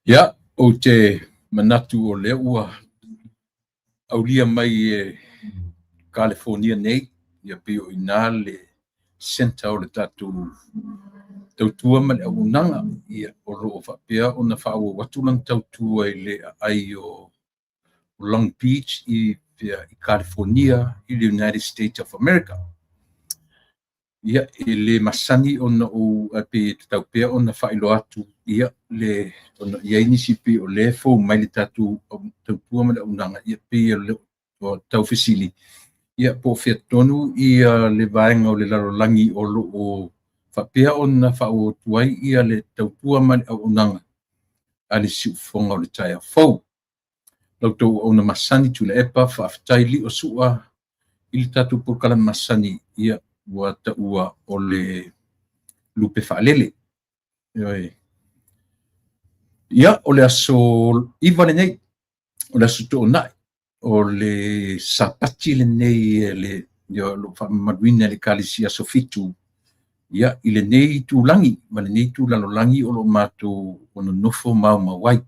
Ia, o te manatu o lea ua aulia mai California nei, ia pio ina le senta o le tautua ma le aunaga ia o loo faapea ona faaua atu lana tautua i le ai o Long Beach i California i le United States of America. Ia e le masani ona ou pe taupea ona faailoa atu ia le ona iai nisi pe o le fou mai le tautua ma le aunaga ia pe o taufesili ia po featonu ia le vaega o le lalolagi o loo faapea ona faauatu ai ia le tautua ma le auaunaga a le siufofoga o le taeafou lautou ona masani tula epa faafetai li o suʻa i le tatou polokalame masani ia ua taʻua o le lupe faalele ia o le aso iva lenei o le aso toʻonaʻi o le sapati lenei le loo faamamaluina le kalesia sofitu ia i lenei tulagi ma lenei tulalolagi o loo matou o nonofo maumau ai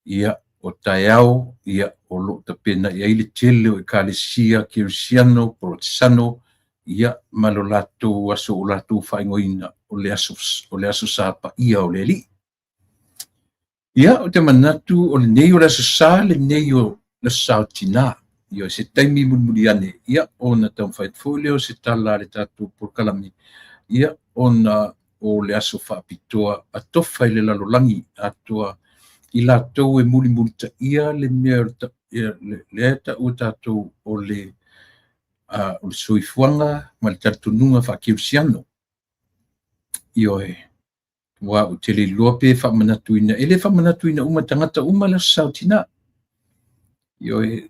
ia o taeao ia o loo tapena i ai le tele o ekalesia kerisiano protesano ia ma lo latou aso o latou faaigoina o le aso sa paia o le alii ia o te manatu o lenei o le aso sa lenei o le aso sa o tinā ia se taimi mulimuli ane ia ona taumafaita foʻi lea o se tala a le tatou polokalame ia ona o le aso faapitoa atofa i le lalolagi atoa i latou e mulimuli taʻia le mea lea taʻua tatou o le soifuaga ma le talitonuga faakerisiano ioe ua o te leiloa pe faamanatuina e le faamanatuina uma tagata uma le aso sautinā ioe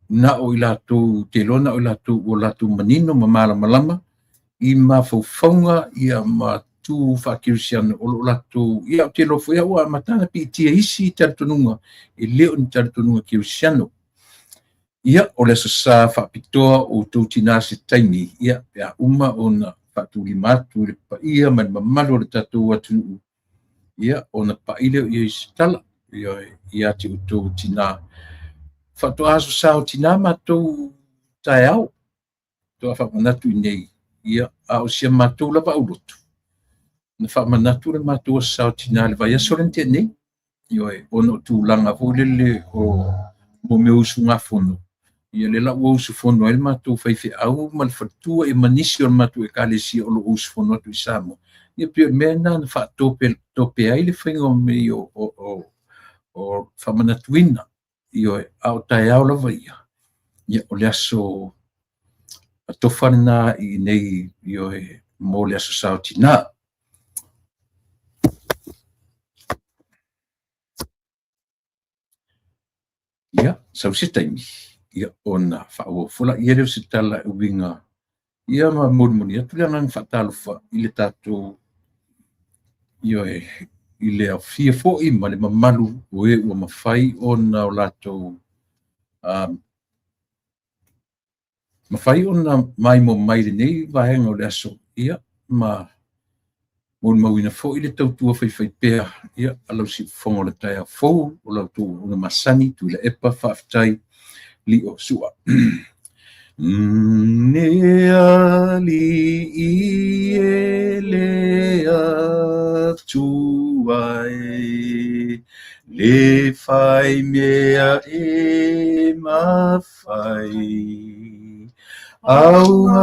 na o i latou te lona o i latou manino ma malamalama i mafaufauga ia ma tu faakerisiano o loo latou ia o te lofo ia ua matana piitia isi i talitonuga e lē o ni talitonuga kerisiano ia o le aso sa faapitoa outou tinā se taimi ia pe a uma ona faatulima atu i le paia ma le mamalu o le tatou atunuu ia ona paʻile o ia i se tala ia te outou tinā faatoʻā aso sa o tinā matou taeao toa faamanatu i nei ia a o sia matou lava aulotu na faamanatu le matou aso sa o tinā le vaiaso lena teʻanei ioe ona o tulaga foʻi lele o mo me usugafono ia le laʻua usufono ai le matou faifeʻau ma le faletua e manisi o le matou ekalesia o loo usufono atu i Samoa ia pe o le mea na faatope ai le faiga o mei o faamanatuina ioe a o taeao lava ia o le aso atofa lenā i nei ioe mo le aso saotinā ia sau se taimi ia ona faauafolaʻi ai le o se tala e uiga ia ma molimoli atu le agaga faatalofa i le tatou ioe i le aofia foʻi ma le mamalu o e ua mafai ona o latou mafai ona maimo mai lenei vaega o le aso ia ma molimauina foʻi le tautua faifai pea ia a lau siʻufofoga o le taeafou o lautou ona masani tuila epa faafetai li o suʻa ne aliʻi e le atu ai le fai mea e mafai augaluega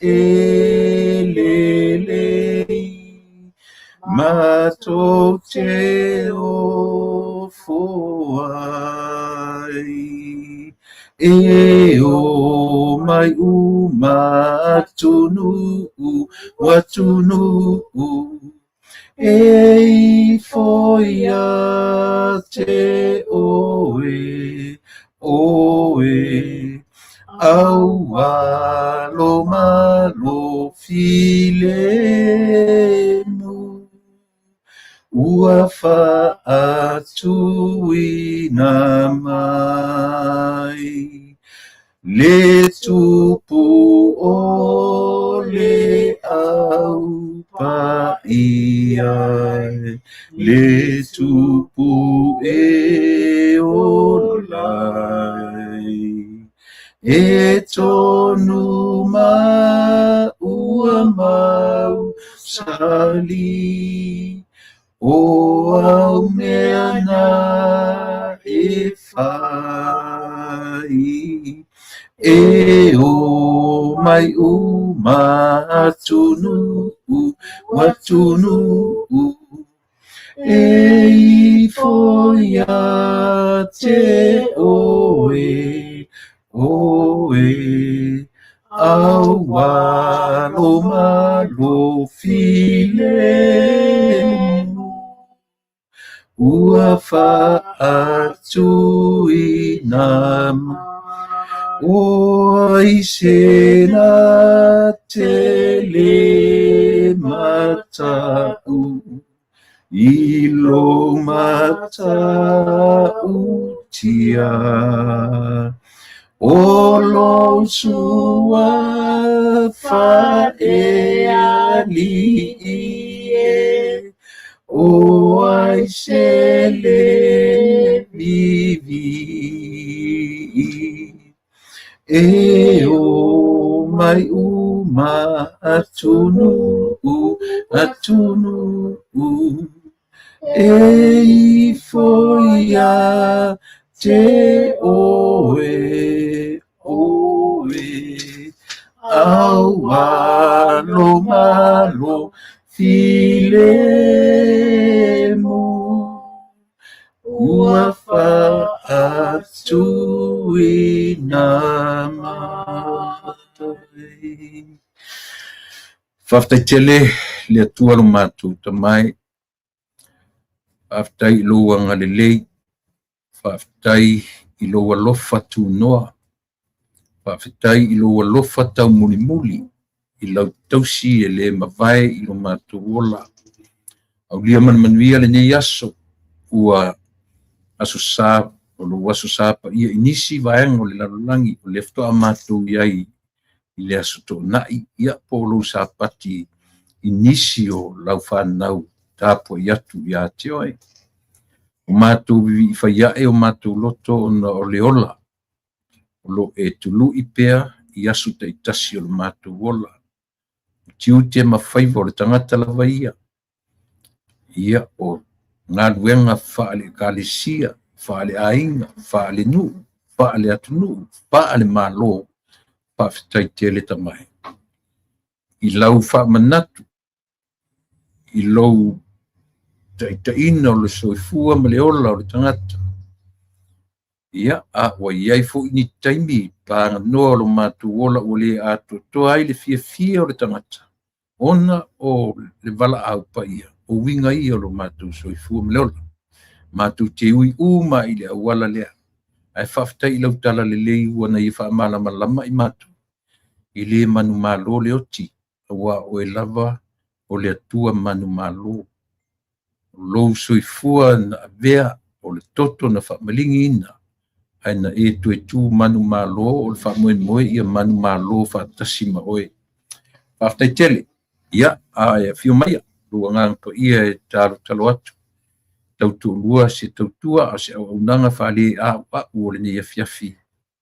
e lelei matou te ofo ai e o mai uma atunuu e foi a te oe au alo malo filemu ua faatuina mai le tupu o le au pa ai le tupu e olai e tonu ma ua mau sali o au mea na e whai e o mai uma atunu e i foia te oe au walo malo filemu ua whaatu i nama oi sena tele matau ilo matau tia olo sua faeali o ai sele vivi e o mai uma atunu e foia te oe au malo malo filemu ua whaatu i nama. Whaftaitele le atua lo mātou tamai, whaftai i loa ngalelei, whaftai i loa lofa tu noa, whaftai i loa lofa tau muli muli, i lau tausi e le mawai i lo mātou ola. Au lia manuia le nei aso, ua aso sā, o lo aso sā pa ia inisi vaenga o le lalolangi, o le ftoa mātou iai i le aso tō nai, ia po lo sā pati inisi o lau whanau tāpua i atu i a te oe. O mātou i whaiae o mātou loto o le ola, o lo e tulu i pēr i aso te itasi o le mātou ola. Tiu te mawhaiva o le tangata lawa ia o ngā luenga whaale kālesia, whaale ainga, whaale nu, whaale atunu, whaale mālo, whawhitai tele tamai. I lau whamanatu, i lau taitaina o le soifua ma le ola o le tangata. Ia a wa iai fo ini taimi pa noa lo mātou ola o le ato toa ai le fia o le tangata. Ona o le vala au pa ia. O winga ia lo mātou soifua ma le ola. Mātou te ui uma i le awala lea. Ai whaftai lau tala le lei ua na i whaamala malama i mātou. I le manu malo le oti. Awa o e lava o le atua manu malo. Lou soifua na vea o le toto na whaamalingi ina. Ai na e tu manu malo o le whaamoe ia manu malo whaatasi ma oe. Whaftai tele. Ia a e fio maia. Lua ngang po ia e talo atu. Tautu lua se tautua a se au nanga whaale a o le nia fiafi.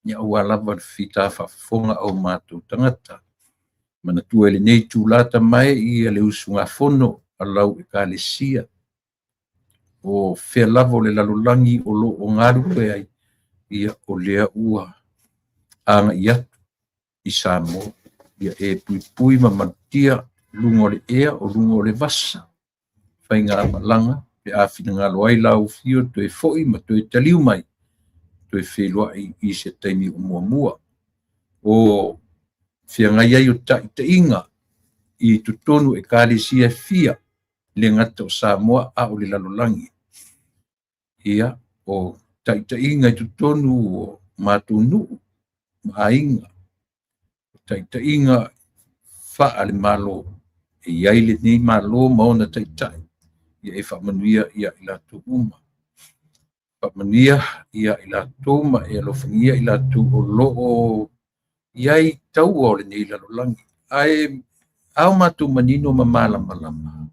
Nia au alava le fita whafonga au mātou tangata. Mana tua ele nei tūlata mai i le usunga fono a lau e ka le sia. O whea lavo le lalolangi o lo o ngaru e ai ia o lea ua anga i atu i Samoa. Ia e pui ma manutia lungo le ea o lungo le vasa. Whai ngā malanga pe a whina ngā loai lau fio to e foi ma to e taliu mai. To e whelua i se taimi o mua. O whia ngai ai o ta inga i tutonu e kāre sia fia le ngata o Samoa a o le lalolangi. Ia o ta inga i tutonu o mātunu ma inga. Ta inga wha le malo e iai le nei malo maona taitai. Ia e whamanuia ia i lātou uma. Whamanuia ia i lātou ma e alofangia i lātou o loo iai tau o le nei lalolangi. Ai au mātou manino ma malama.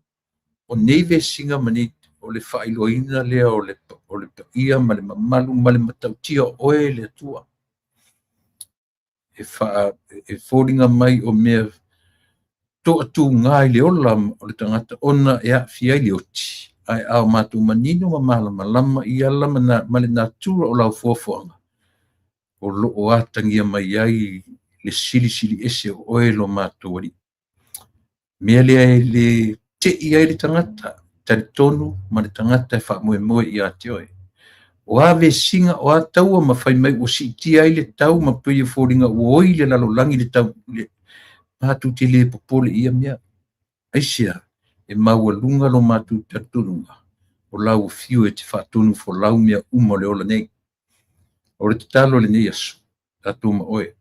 o nei vesinga mani o le whailoina lea o le ia ma le mamalu ma le matautia oe le atua. E whoringa mai o mea to atu ngai le ola o le tangata ona e a fiai le oti. Ai au mātou manino ma malama i ala ma le natura o lau fuafuanga. O lo o atangia mai ai le sili ese o oe lo mātou wari. Mea lea le te ia le tangata, tari tonu ma le tangata e wha moe i ate oe. O ave singa o a taua ma whai mai o si tia i le tau ma pui e whoringa o oi le lalo langi le tau le mātou te le popole ia mea. Aisia e maua lunga lo mātou tatununga o lau fiu e te whaatonu fo lau mea uma le ola nei. O le talo le nei asu, tatou ma oe.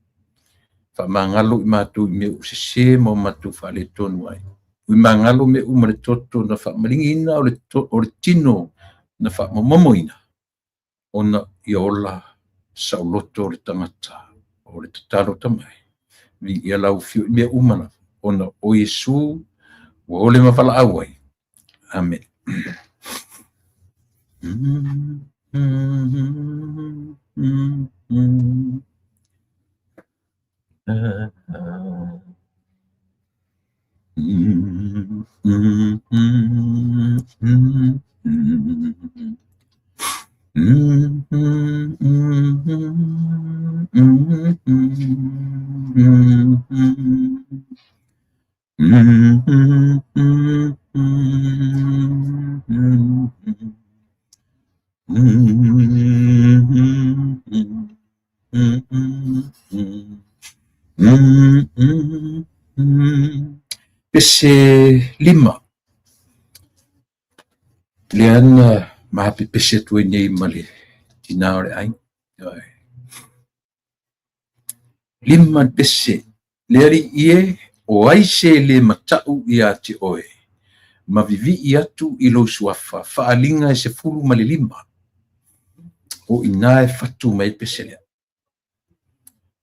Wha mangalo i mātou i mea usese ma o mātou wha le tonu ai. Ui mangalo me uma le toto na wha maringi ina o le tino na wha mamoina. Ona i ola sauloto o le tangata o le tatalo tamai. Vi ia lau fiu i mea umana. Ona o Yesu wa ole mawhala awai. Amen. Pese lima leana mahape pese tu nei male tinaore ai lima pese leri ie o aise le matau ia te oe ma vivi ia tu ilo suafa faalinga se fulu male lima o inae fatu mai pese lea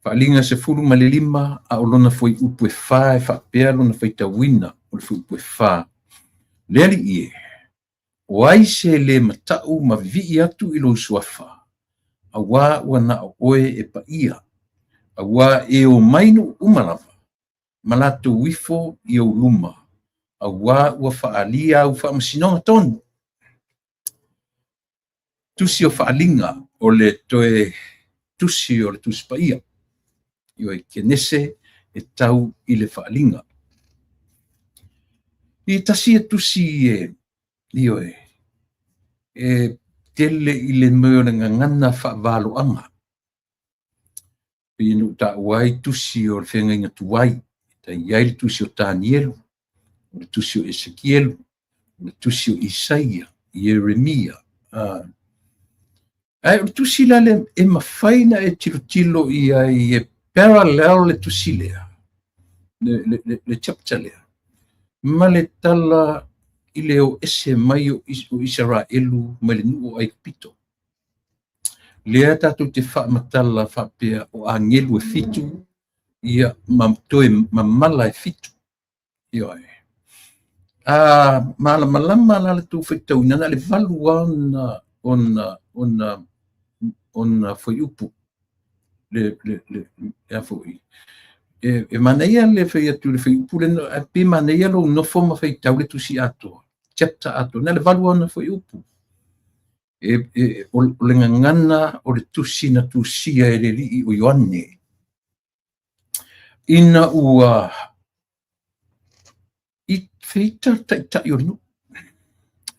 faalinga se fulu male lima a olona foi upu e fa e faapea lona foi tauina o le foi upu e fa leri ie o aise le matau ma vivi atu ilo suafa awa wana oe e paia awa e o mainu umalava malato wifo i o luma awa ua faalia au faamasinoga tonu tusi o faalinga o le toe tusi o le tusi paia io e kenese e tau i le faalinga i tasi e tusi io e tele i le meo le ngangana faavaloaga inu ta'uai tusi o le whengainga tuai iai le tusi o Tanielu o le tusi o Ezekielu o le tusi o Isaia Yeremia ai o le tusi la le e mawhaina e tilo ia i e parallel le tusi lea le chapter lea ma le tala i le o ese mai o Israelu ma le nuu ai pito lea tātou te whaamatala whapea o angelu e fitu ia mamtoe mamala e fitu ioe malama la tu whaitauna na le valua ona foi upu le afoi e manaia le fai atu le fai upu le pe manaia lo no forma fai tau le tusi ato chapter ato na le valua ona foi upu o le ngangana o le tusi na tusia e le lii o Ioane ina ua i feita taitai o nu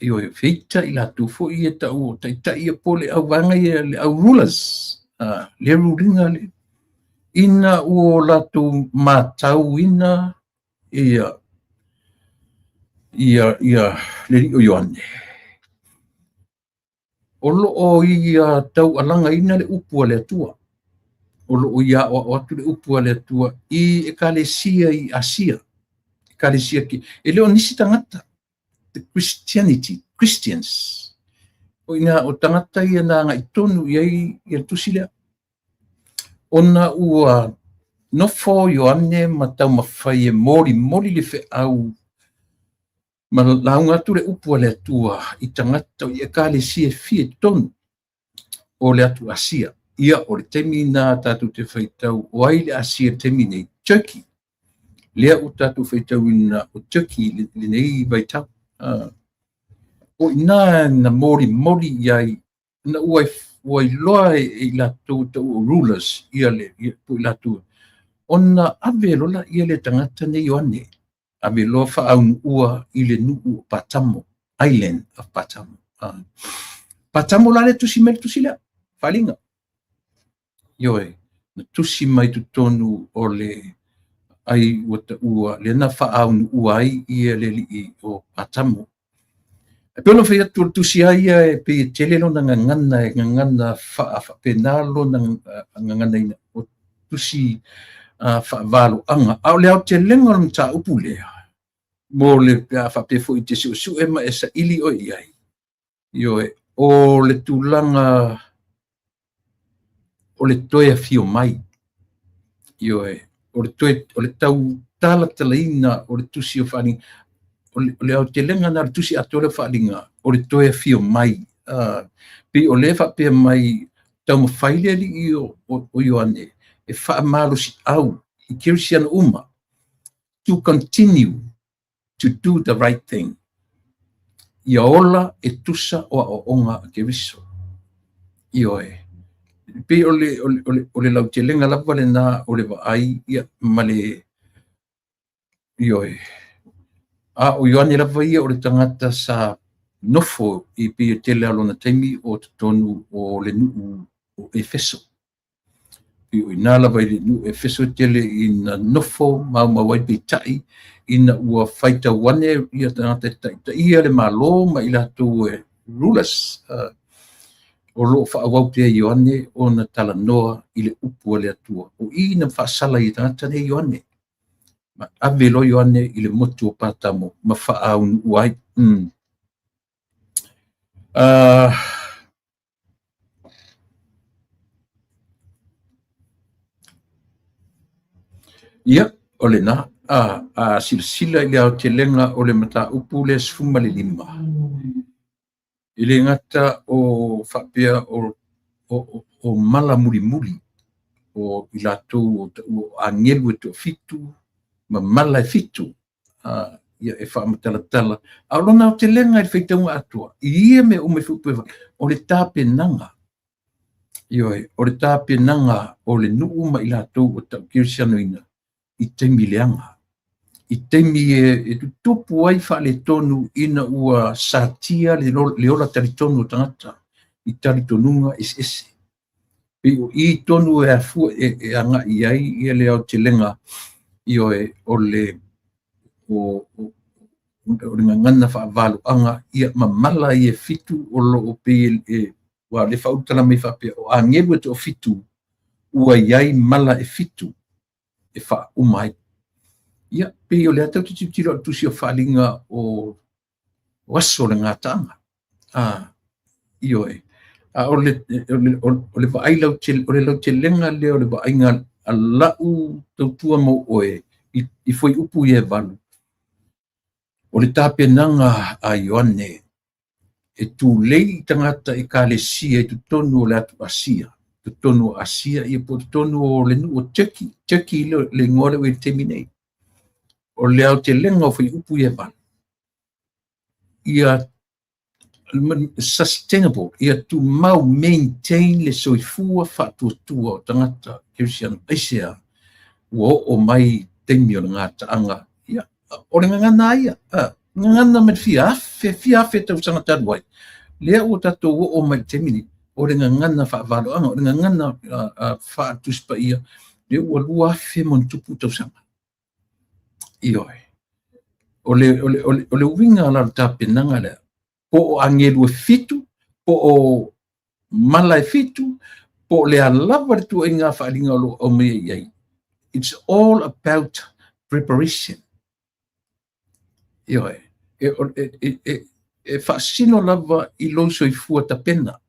io e feita i la tu fo i e tau o taitai e pole au vanga i le au rulers le rulinga le ina ua la tu matau ina ia le lii o Ioane o loo ia tau alanga ina le upu le atua o loo ia o atu le upu le atua i ekalesia i Asia ekalesia ki e leo nisi tangata the Christians o ina o tangata ia na ngai tonu iai ia tusi lea ona ua nofo Ioane ma tau mawhai e mori le fe au ma launga atu le upu le atua i tangata i ekalesia fie tonu o le atu asia ia o le temi na tatu te whaitau o ai le asia temi nei Turkey lea o tatu whaitau ina o Turkey le nei vaitau o ina na mori iai na uai loa i latu tau rulers ia le i latu ona ave lola ia le tangata nei oane ave loa whaaun ua i le nuu Patamo Island of Patamo Patamo la le tusi mele tusi lea whalinga ioe na tusi mai tu tonu o le ai wata ua le na whaaun ua ai ia le li o Patamo Pelo fai atu tusi ai e pe tele lo na ngangana whaapenalo na ngangana ina o tusi whaavalo anga au le au te lenga o mta upu lea mo le whapefo i te su ema e sa ili o iai ioe o le tūlanga o le toea fio mai ioe o le tau tala talaina o le tusi o whani o le au te lenga na tusi ato le whalinga o le toea fio mai pe o le whapea mai tau mawhaile li i o Ioane e whaamalo si au i Kirisiana uma to continue to do the right thing ia ola e tusa o onga Keriso ioe pe o le lau te lenga lava le na o le vaai ia male ioe o Ioane lava ia o le tangata sa nofo i pe tele alona taimi o tonu o le nuu o Efeso i ina lava i le nuu Efeso tele ina nofo mau ai pe tai ina ua faita wane ia tangata ta ia le malo ma ila tu rulers o lo whaawau te Ioane o na tala noa i le upu le atua o ina whaasala i tangata ne Ioane ma ave lo Ioane i le motu o Patamo ma whaaun uai ia o le na silsila i le au te lenga o le mata upu le sfuma le lima i le ngata o whapea o mala muri o i lātou o angelu e to fitu ma mala e fitu ia e whaamatalatala a lona o te lenga i whaitaunga atua ia me o me whupewa o le tāpenanga ioe o le tāpenanga o le nuu ma i lātou o tau Kirisiano ina i teimi leanga i teimi e tutupu ai wha le tonu ina ua satia le ola taritonu o tangata i taritonunga ese Pio i tonu e afu e anga i ai i le au te lenga ioe o le o ngana whaavalu anga ia mamala i e fitu o lo o pe wa le whautala me whapea o angelu e te o fitu ua iai mala e fitu e wha umai ia pe o le atau titiro tusi o whalinga o waso le ngātanga ioe o le vaai lau te lenga le o le vainga a lau tautua mo oe i foi upu i e valu o le tāpenanga a Ioane e tu lei tangata e kālesia e tu tonu o le atu asia tu tonu o asia i po tu tonu o le nu o Turkey le ngore o e teminei o le au te lenga o foi upu i e valu ia sustainable ia tu mau maintain le soifua whatuatua o tangata Kirisiano Aisea o mai teimi o ngata anga ia o le ngana ia ngana me fiafe tau sanga taruai lea o tato o mai teimi o le ngana whaavalo anga o le ngana whaatuspa ia le ua lua fe mon tupu tau sanga ioe o le winga la tapenanga lea po o angelu fitu, po o mala fitu, po le alava tu inga whalinga o me iai. It's all about preparation. Ioe. E whaasino lava i loso i fua ta pena.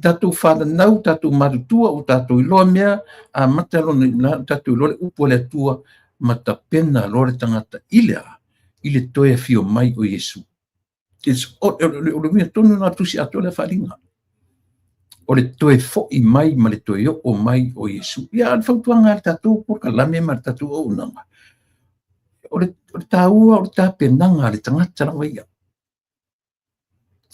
Tatu whanau, tatu marutua o tatu iloa mea, a matalone, tatu iloa upo le tua, ma ta pena lore tangata ilea. i le toe fio mai o Iesu. O le mea tonu na tusi ato le wharinga. O le toe fo'i mai ma le toe o mai o Iesu. Ia al whautuanga al tatou por ka lame ma le tatou o unanga. O le tāua o le tāpenanga le tangata rawa ia.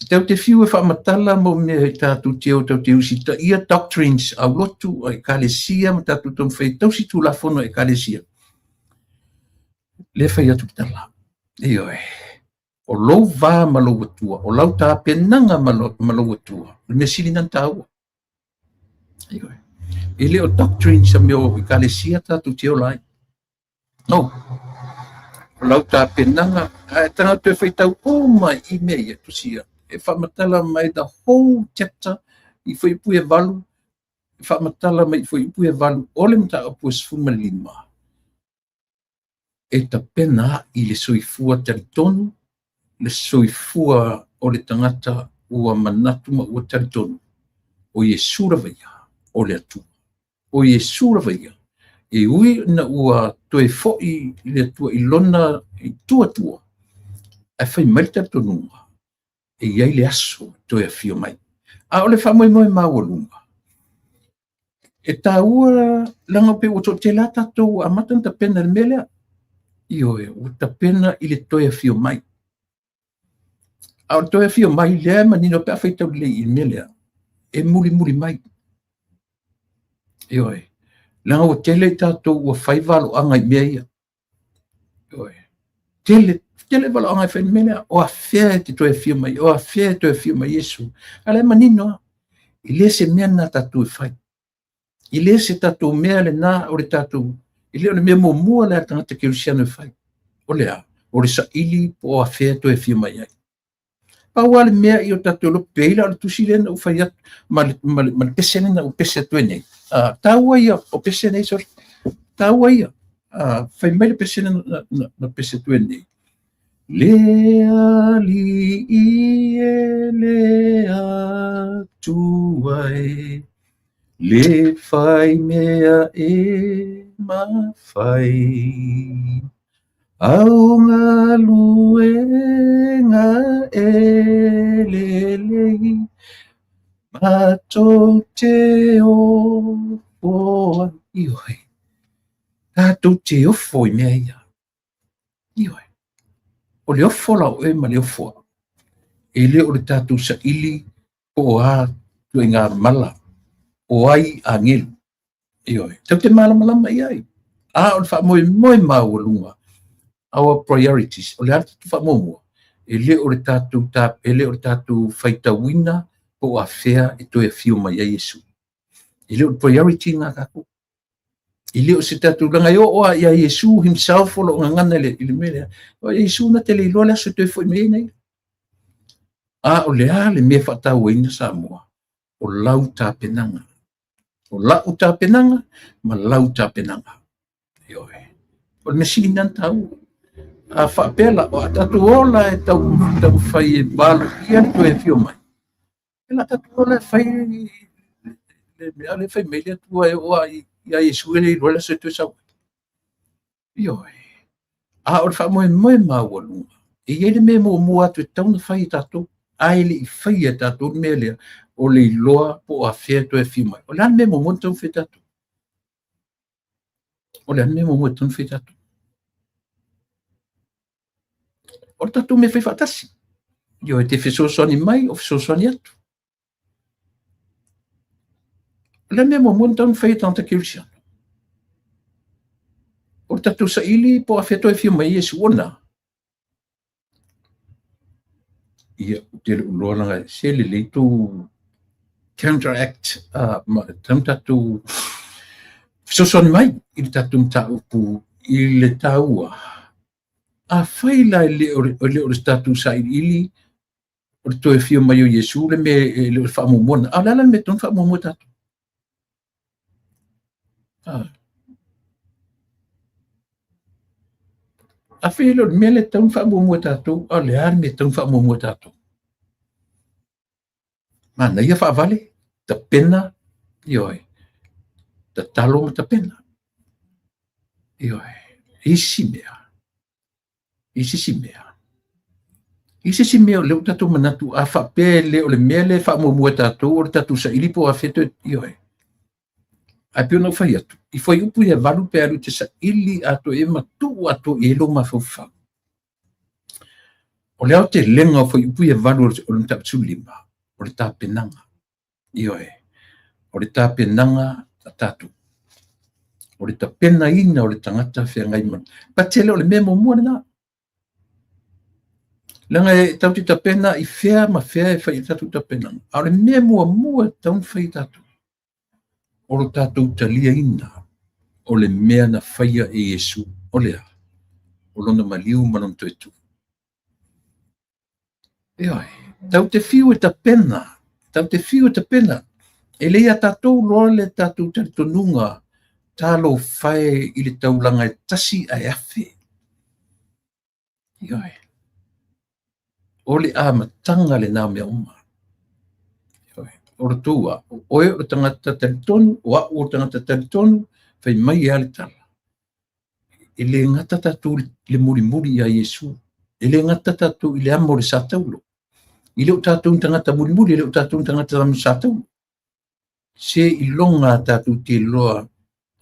Tau te fiu e whaamatala mo me tātou tau te usita ia doctrines au lotu o ekalesia ma tātou tonu whai tausi tu la fono ekalesia. Le whai atu tala. Ioe. O lou vā ma lou atua, o lau tāpenanga ma lou atua. Le mea sili nan tāua. Ioe. E le o doctrines a me o ekalesia tātou te o lai. No. O lau tāpenanga, tanga te whai tau o mai I mea tusia. E whaamatala mai the whole chapter I whai pui e walu, e whaamatala mai whai pui e walu, ole mta apu e sfuma lima. E ta pena I le soifua taritonu, le soifua o le tangata ua manatu ma ua taritonu. O Iesu rawaia, o le atua. O Iesu rawaia. E ui na ua toe fo'i le atua I lona I tua. E whai mai taritonunga. E iai le aso toe a fio mai. A ole wha moe maua E tā ua langa pe o te la tatou a matan ta pena le melea. Ioe, o ta pena I le toe a fio mai. A o toe a fio mai lea ma nino pe a whaitau le I melea. E muri mai. Ioe, langa o tele tatou ua whai valo anga I mea ia. Ioe, tele valo anga I whai melea, o a whea te toe a fio mai, o a whea toe a fio mai Iesu. Ale ma nino, I le se mea na tatou e whai. I le se tatou mea le nā o le tatou, I le o le mea mua le tangata ke usiano e whai. O le a, o le sa ili po a whea toe fio mai ai. Pa wale mea I o tatou lo peila o le tusi lena o whai atu, ma le pese lena o pese atu e nei. Tā ua ia o pese nei, sorry. Tā ua ia. Whai mai le pese lena na pese atu e nei. Lea li I lea tuai. Le whai mea e mawhai. Au ngā luenga e lelei. Mātou te ofo. Ioe. Tātou te ofo I mea ia. Ioe. O le ofo lau e ma le ofo. E le o le tātou sa ili o a tu ngā mala. O ai angelu. Ioe. Tau te malama ai. O le wha moe maua our priorities. O le atu tu wha moa. E le o le tātou e le o le tātou whaitawina po a whea e toi a whio mai a Iesu. E le o priority ngā kako. E le o se tātou langa o a Iesu himself o lo ngangana le mele. O Iesu na te le iloa le aso toi fwoi mei nei. O le le mea whatau ina sa moa. O lau tāpenanga. O lau tāpenanga, ma lau tāpenanga. Ioe. O le mesili nan tau. A whapela, o a tatu ola e tau whai e balo, ia le toi e whio mai. E la tatu ola e whai, le whai melia tua e oa ia Iesu e le iloa le se toi sau. Ioe. O le wha moe maua lunga. E ia le mea mua atu e tau na whai tatu. Ai le I whai e tatu mea lea. O le iloa po a whea toi e whio mai. O le ane mea mua tau whai tatu. O le ane mea mua tau whai tatu. O le tatu me whai whatasi. Io e te whesosoni mai o whesosoni atu. Le mea mua tau whai tanta kirusiano. O le tatu sa ili po a whea toi e whio mai Iesu ona. Ia te uloa langa se le leitu counteract tam tatu whesosoni mai I le tatu mta upu I le taua. A whaila o le tatu sa ili o le toi whio mai o Iesu le me le whaamumona. A lala me ton whaamumona tatu. A whilo le me le ton whaamumona tatu. A le ar me ton whaamumona tatu. Mana ia whaavale. Ta pena. Ioe. Ta talo ma ta pena. Ioe. Isi mea. sisi mea o leu tatou manatu a whapele o le mea le whamomua tatou o le tatou sa ilipo a wheto ioe. Ai pio nau whai atu. I whai upu ia valu pe alu te sa ili ato e matu ato e lo mawhawha. O leo te lenga o whai upu ia valu o le tapsu lima. O le tāpenanga. Ioe. O le tāpenanga a tatou. O le tapena ina o le tangata whea ngai mana. Patele o le mea momua na. Langa e tau te tapena i whea ma whea e whai tatou tapenanga. A le mea mua taun whai tatou. O lo tatou talia ina, o le mea na whaia e Yesu, o lea, o lona maliu manon toetu. E oi, tau te whiu e ta pena, e leia tatou loa le tatou taritonunga, talo whae i le taulanga e tasi a afe. E oi, o le amatanga le nā mea uma. O le tua, oe o tangata taritonu, o tangata taritonu, whai mai ale tala. E le ngata tatu le muri a Yesu. E le ngata tatu i le amo le sataulo. I le o tatu tangata muri, le o tatu tangata sataulo. Se i longa tatu te loa,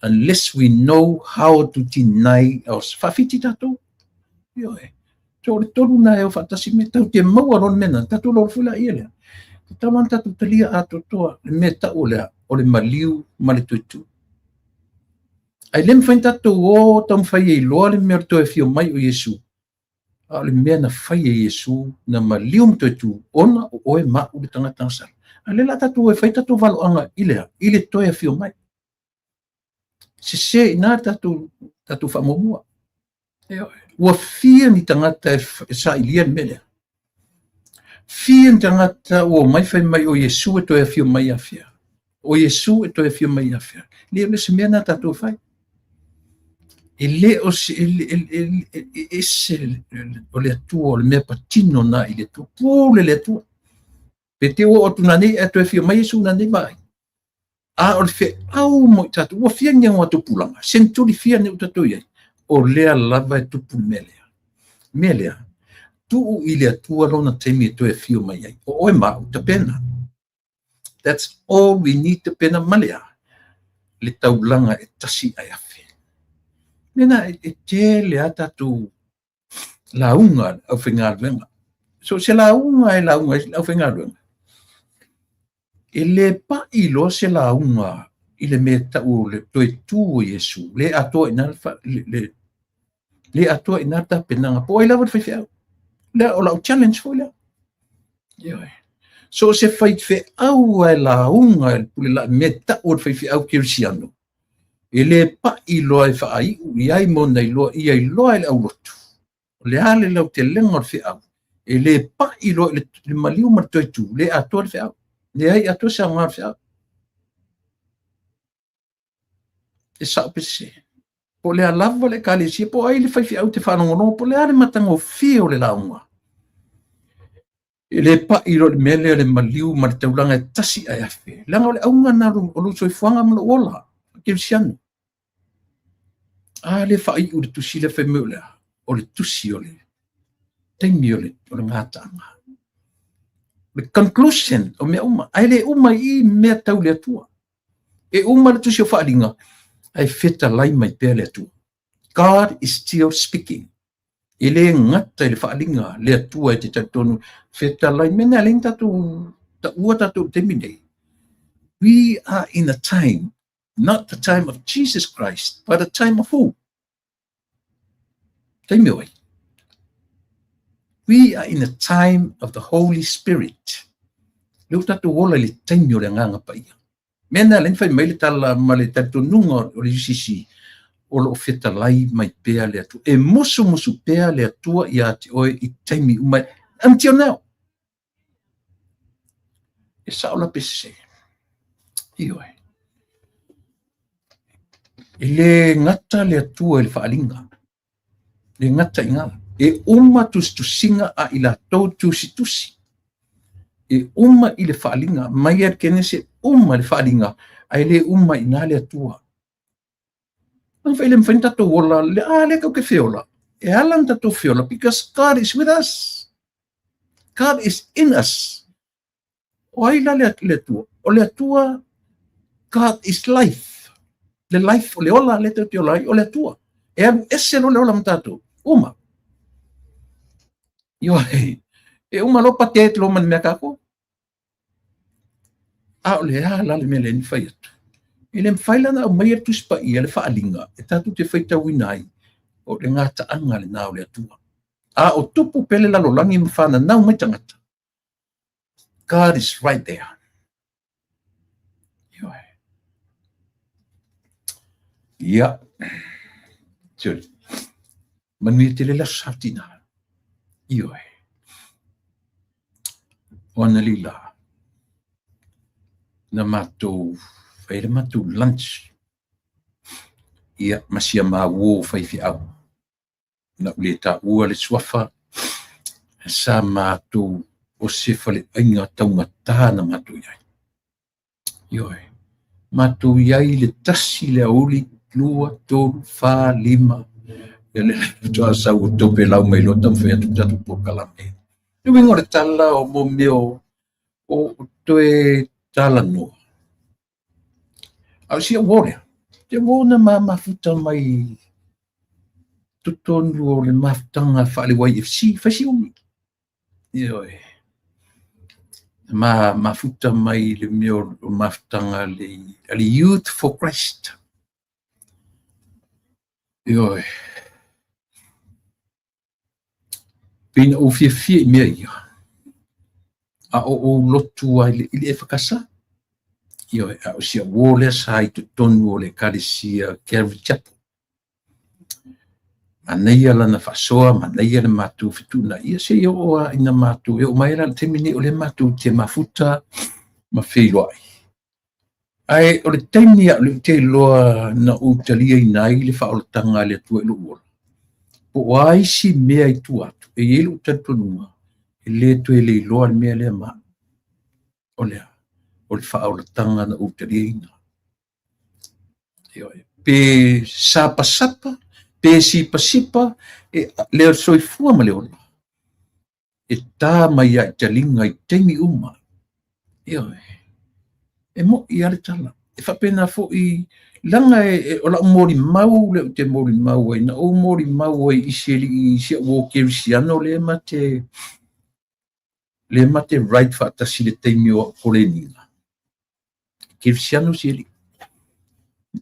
unless we know how to deny our whawhiti tatu. Ioe. So le tolu na e o whatasi me tau te maua ron mena, tatu lor fula ia lea. Taman tatu talia ato toa, le mea tau lea, o le maliu, ma le tuitu. Ai lem whain tatu o tam whai e loa le mea toa fio mai o Yesu. A le mea na whai e Yesu, na maliu mtuitu, ona o oe ma u le tangata asara. A le la tatu e whai tatu valo anga ilea, ile toa fio mai. Se ina tatu whamomua. Ua fia ni tangata e sa ilia melea. Fia tangata o mai whai mai o Yesu e toi a fio mai afia. O Yesu e toi a fio mai afia. Le se mea na tatou whai. E le o se o le atua o le mea patino na i le atua. Pūle le atua. Pe te o tunane e toi a fio mai Yesu nane mai. A o le whi au mo i tatou. Ua fia ngia ngā tupulanga. Senturi fia ne o tatou iai. O lea lava e tupu melea. Melea. Tu i le atua lona teimi e toe fio mai ai. O oe mau ta pena. That's all we need to pena malea. Le taulanga e tasi ai afe. Mena e te le ata tu launga au whingaruenga. So se launga au whingaruenga. E le pa i lo se launga i le me tau le toe tu o Yesu. Le atua ina le atua ina ta penanga. Po ai lawa whaiwhiau. Lea o lau challenge foi lea. Ioe. So se whai au ai la unga e pule la meta o whai au kirisiano. E le pa i loa e whaai u i ai mona i loa i ai loa e le au lotu. O le ale lau te lenga o whai au. E le pa i loa le maliu martoitu. Le atua le whai au. Le ai atua sa ngā whai au. E sao pese. Po le alava le kalesi, po ai le whai au te whanongono, po le ale matango fio le launga. E le pa i le mele le maliu ma le taulanga e tasi ai afe. Langa o le aunga naru o lu soi fuanga mla ola. Kirisiano. A le whai u le tusi le whai meulea. O le tusi o le teimi o le ngātanga. The conclusion o mea uma. Ai le uma i mea tau le atua. E uma le tusi o whaalinga. Ai feta lai mai pēr le atua. God is still speaking. E le ngata i le whaalinga le atua e te tatonu feta lai mena le tatu ta ua tatu te minei. We are in a time, not the time of Jesus Christ, but a time of who? Taimi oi. We are in a time of the Holy Spirit. Leu tatu wola le taimi o le nganga paia. Mena len fai mai le tala ma le tatununga o le UCC o lo feta lai mai pea le atu. E musu pea le atua i ati oe i taimi umai. Until now. E saola pese. Ioe. E le ngata le atua i le whaalinga. Le ngata i ngala. E uma tusinga a i la tau tusi. E uma i le whaalinga. Mai ar kene se uma le whaalinga. Ai le uma i nga le atua. Ang whaile mwhain tato wola, le kau ke whiola. e alan tatou feola, because God is with us. God is in us. O ai la le atua. O le atua, God is life. Le life o le ola le te ola o le atua. E alu ese lo le ola matatou. Uma. Io e uma lo pate lo man me kako. A o le ala le mele ni fai atu. E le mfaila na o mai atu spa ia le faalinga. E tatu te faita winai. O le ngata anga le na o le atua. A o tupu pele la lo langi mfana nau mai tangata. God is right there. Ja. Sorry. Manui te le la satina. Io. Ona lila. Na matou. Fai le matou lunch. Ia masia mawo fai fi au. Na ule ta ua le suafa. Sa matou o se fale ainga taumata na matou iai. Io. Matou iai le tasi le auli lua tolu fa lima. Ele toa sa o tope lau mai lo tam fe tatu po kalame. Tu wingo le tala o mo meo o toe tala no. Au sia wore. Te wona mafuta mai tutonu o le mafutanga whaale wai FC, whasi umi. Ioi. Mafuta mai le meo o mafutanga le Youth for Christ. Ioi. Pina o fia mea ia. A o lotu ai le ili e whakasa. Ioi, a o sia wole sa i tutonu o le karesia Calvary Chapel. Maneia lana whasoa, maneia le mātou fituna. Ia se ia oa ina mātou. E o maera le temini o le mātou te mafuta ma wheiloai. Ai, o le temini a le te loa na utalia i nai le whaolatanga le atua ilo uola. Po wai si mea i tu atu. E ielu utatonua. E le tu e le loa le mea le ma. O lea. O le whaolatanga na utalia i nai. Pe sapa, pe sipa, e leo soifua ma leo. E tā mai a talinga i teimi uma. E mo i ale tala. E whapena fo i langa e o la mori mau leo te mori mau ai. Na o mori mau ai i se o kerisiano le mate right whaatasi le teimi o korenina. Kerisiano se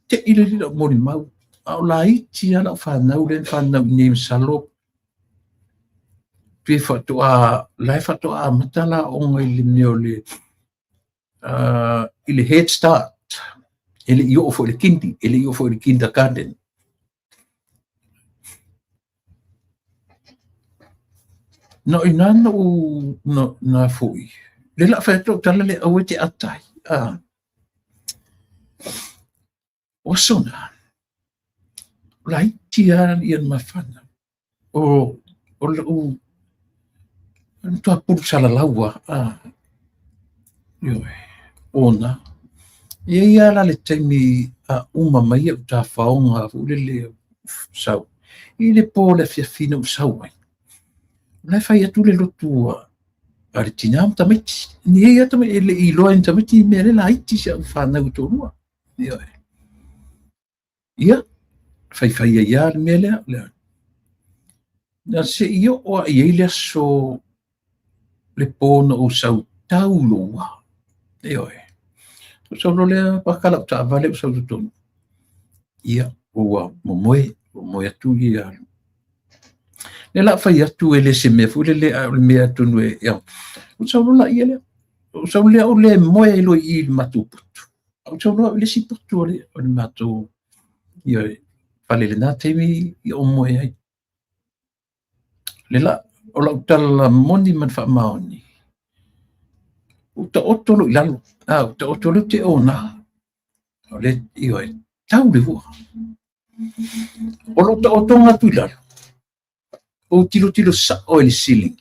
te ile lila mori mau. Au la iti ala whanau le whanau ne salo. Pie whatoa, lai whatoa matala o ngai le neo le ile Head Start. Ele i ofo le kindi, ele i ofo le kindergarten. No inana o na foi. Le la whato tala le au te atai. Wasona. Lai tiara ian mawhana. O tua puru sala laua. Ona. Ia la le taimi uma mai au ta whaonga ulele sau. I le po le fiafina sau ai. Lai whai atu le lotu ari tinam tamiti. Ni e atame ele i loa in tamiti me le la iti sa whanau torua. Ia. Whai ia le mele le. Na se io o a iele so le pōna o sau tau loa. So le pakala ta vale so tutun. Ia o mo atu ia. Le la fai atu ele se me fu le me atu no ia. So la ia le. So le mo e lo I matu. So le si portu le matu. Ia fale le na temi o mo ai. Le la o la tala moni man fa maoni. Uta otolo ilalu. Uta otolo te ona. Le io e tau le voa. O lo ta otonga tu ilalu. O tilo sa o le ceiling.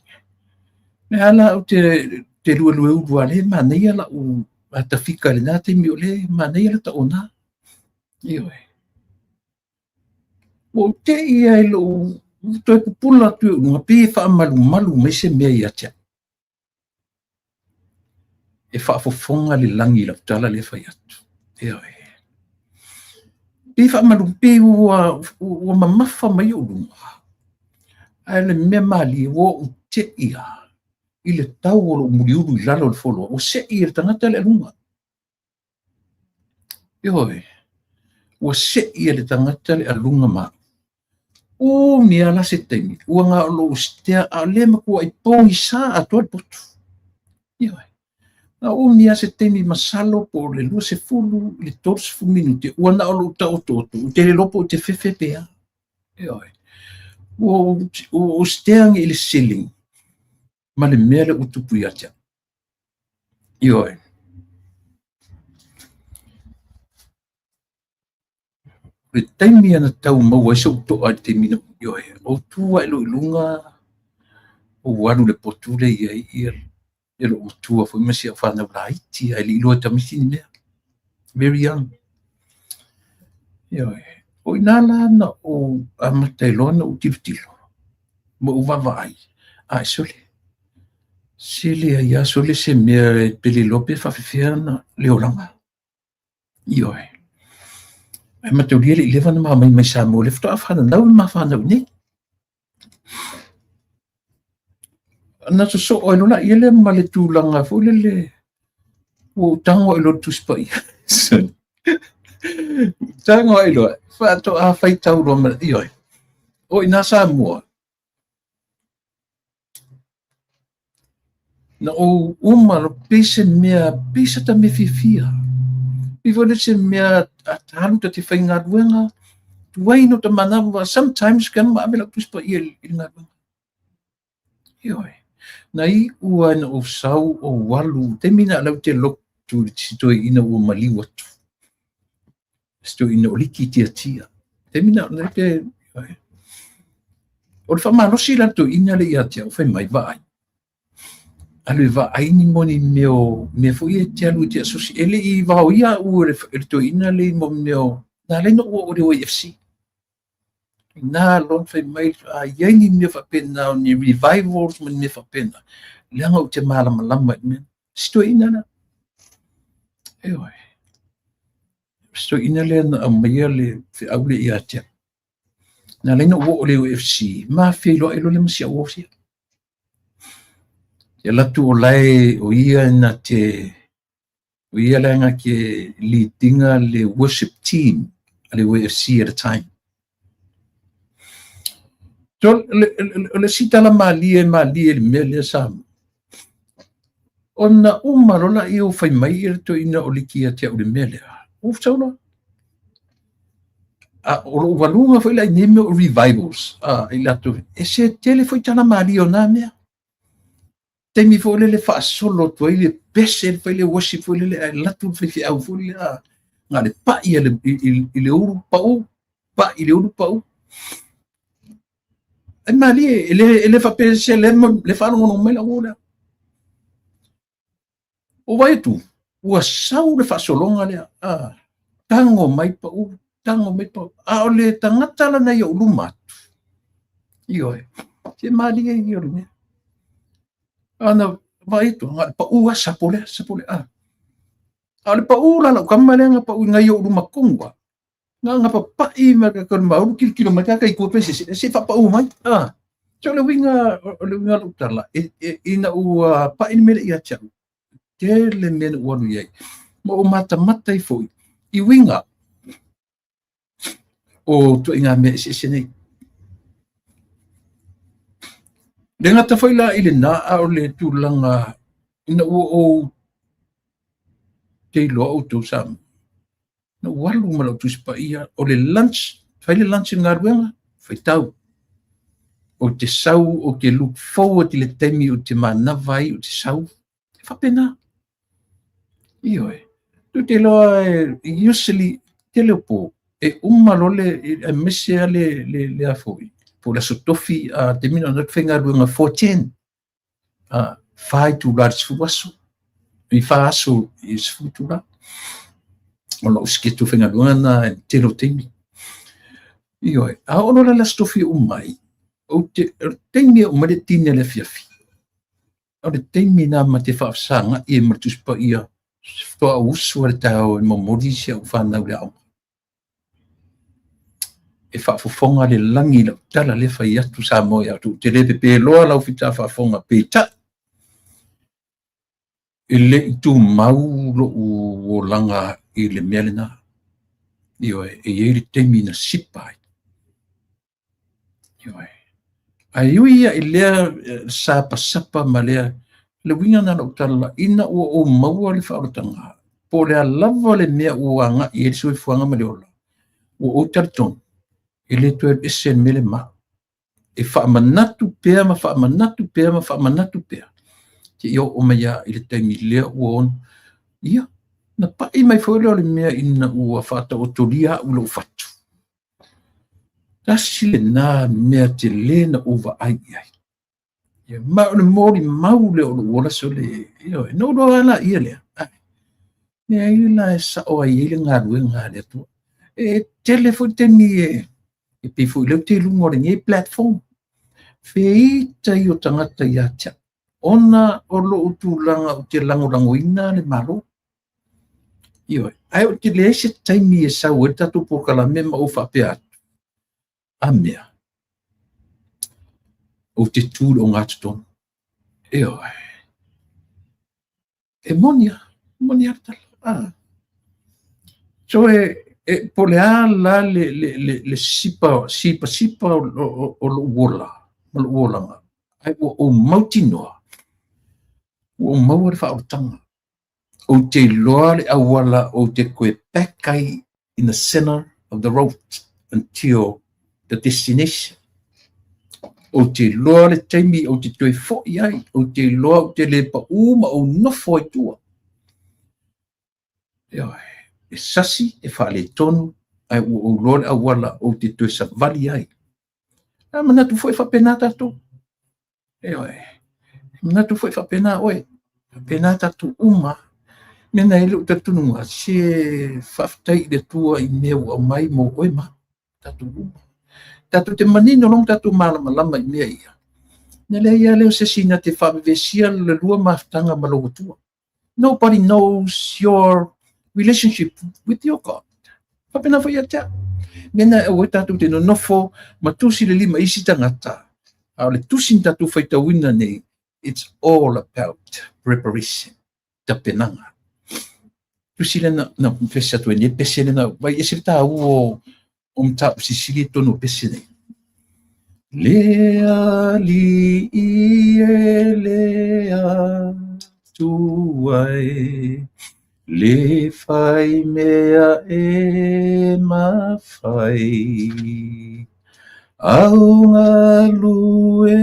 Me ala o te lue ua le manei ala u ata fika le nate mi o le manei ala ta ona. Io e. O te ia e lo Toi pupula tu nga pe fa malu mai se mea ia tia. E fa fofonga le langi la tala le fa atu. E oi. Pe fa malu pe ua mamafa mai o lunga. Ai le mea mali o te ia. I le tau o lo muriuru i lalo le folo. O se i le tangata le lunga. E oi. O se i le tangata le alunga ma. O mea la se temi. Ua ngā lo stea a le makua i pōi sa a toa potu. E oi. Na o mea se temi masalo po le lua se fulu le tolu se fu minuti. Ua na o lo tau totu. Te le lopo te fefe pea. E oi. O steang i le ceiling. Ma le mea le utupu i atia. I oi. Le taimi ana tau maua isa utoa te mina i oi. O tua ilo ilunga. O walu le potule i ai ia. Ilo utua fo imasi a whana uraiti. Ai li iloa tamisi ni mea. Very young. I oi. O inala na o amatailoa na utilutilo. Mo uvawa ai. Ai sole. Sele ai sole se mea pele lope whawhiwhia na leolanga. I oi. Ai matauria le ilewa na maa mai sa mo le fto a whana nau ma whana une. Na so o ilo la ile ma le tūlanga fo le o tango ilo tuspai. Tango ilo. Whato a whaitau roma i oi. O ina sa mua. Na o umaro pese mea pese ta me fifia. I vole se mea atalu ta te whainga ruenga. Tuai no ta manawa sometimes kan ma amela tuspa i ngā ruenga. I oi. Na i ua na o sau o walu. Te mina alau te lok tu sitoi ina ua maliu atu. Sitoi ina o liki tia tia. Te mina alau te o le whamanosi lanto ina le ia tia o whai mai vai. Alwe va aini moni meo me foi e te alu te asosi ele i vau ia u le to ina le mo meo na le no o le UFC na lon fai mai a yangi me fa pena ni revivals men me fa pena le nga o te mala malama me sto ina na e oi sto ina le na mai le fi au le ia te na le no o le UFC ma fi lo elo le msia o sia ia latu o lai o ia na te o ia langa ke leadinga le worship team le UFC at a time. So le sita la mali le mele sam. Ona umaro la i o fai mai i to ina o liki atia o le mele. O sauna. O walunga foi la neme o revivals. I latu. E se tele foi tana mali o na mea. Te mi fo le fa solo to ile pese foi le worship foi le latu foi fi au foi la nga le pa ile uru pa ile uru pa u ai mali ele fa pese le fa no me la ola o vai tu o sau le fa solonga le tango mai pa a le tangata la na yo lumat io che mali io ne ana vai tu nga pa u sapole ale pa ula la kamalanga pa nga yo lu makungwa nga pa i ma ka ma kilo ma ka ko pese se fa pa u mai so le winga lu tala ina u pa in mele ia cha ke le men u lu ye mo mata i foi i winga o to inga me se nei le ngata foi la ile na o le tulanga ina o te lo auto sam no walu malo tu spa ia o le lunch fai le lunch nga ruenga fai tau o te sau o ke look forward le temi o te mana vai o te sau fa pena io tu te lo usually te lo po e umalo le messe le afoi po la sotofi te mina not fenga ruenga 14 fai tu large fuaso i fa aso is futura o lo skito fenga luana te lo temi io a ono la stofi mai o te teimi o mare tine le fiafi. O le teimi na ma te whaafsanga i martuspa ia wha usu le tau i mamori se au whanau le au. E whaafofonga le langi la tala le whai atu sa moi atu. Te lepe pe loa lau whita whaafonga pe ta. E le i tu mau lo o langa i le melena. Ioe, e le teimi na sipai. Ioe. Ai ui ia i lea sapa ma lea le winga na lau tala ina o maua le whaarotanga. Po lea lava le mea uanga i e sui fuanga ma le ola. O tarton. E le tue esen mele ma. E whaamanatu pea ma whaamanatu pea ma whaamanatu pea. Te io o mea i le teimi lea uon. Ia. Na pai mai whaoleo le mea ina ua whata o toria ulo whatu. Tasi le nā mea te le na uwa ai ai. Ia ma o le mori mau le o lo uola so le. Ia no do ala ia lea. Nea i la e sa o ai ele ngā rue ngā lea tua. E telefon te mi e pifu i leo te lungo re nge platform. Fei tai o tangata i atia. Ona o lo utulanga o te lango ina le malo. Ia ai o te le se taimi e sa o tatu po kala me ma o whapea atu. A mea. O te tūro o ngātu tonu. Ia e monia tala. So e pole a la le sipa o lo uola. O lo uola. Ai o mautinoa. O maua le whaotanga. O te loa le awala o te koe pakai in the center of the road until the destination. O te loa le taimi o te toi fo'i ai. O te loa o te le pa uma o nofo i tua. E sasi e whaale tonu ai o loa le awala o te toi savali ai. A manatu foi whapena tatu. Manatu foi whapena oe. Whapena tatu uma. Mena ele o tatununga se whaftai le tua i meu au mai mo oe ma. Tatu uma. Tatu te manino long tatu malama i mea ia. Nele ia leo se sina te whavevesia le lua maftanga malogo tua. Nobody knows your relationship with your God. Whapena foi atea. Mena e oe tatu te nonofo ma tusi le lima isi tangata. Au le tusi tatu whaitawina nei. It's all about preparation. Tapenanga. Tusi le na pesa tu e pese le na vai esi ta o mta sisili tonu pese nei. Lea li e lea tuai le fai mea e mawhai au ngā lue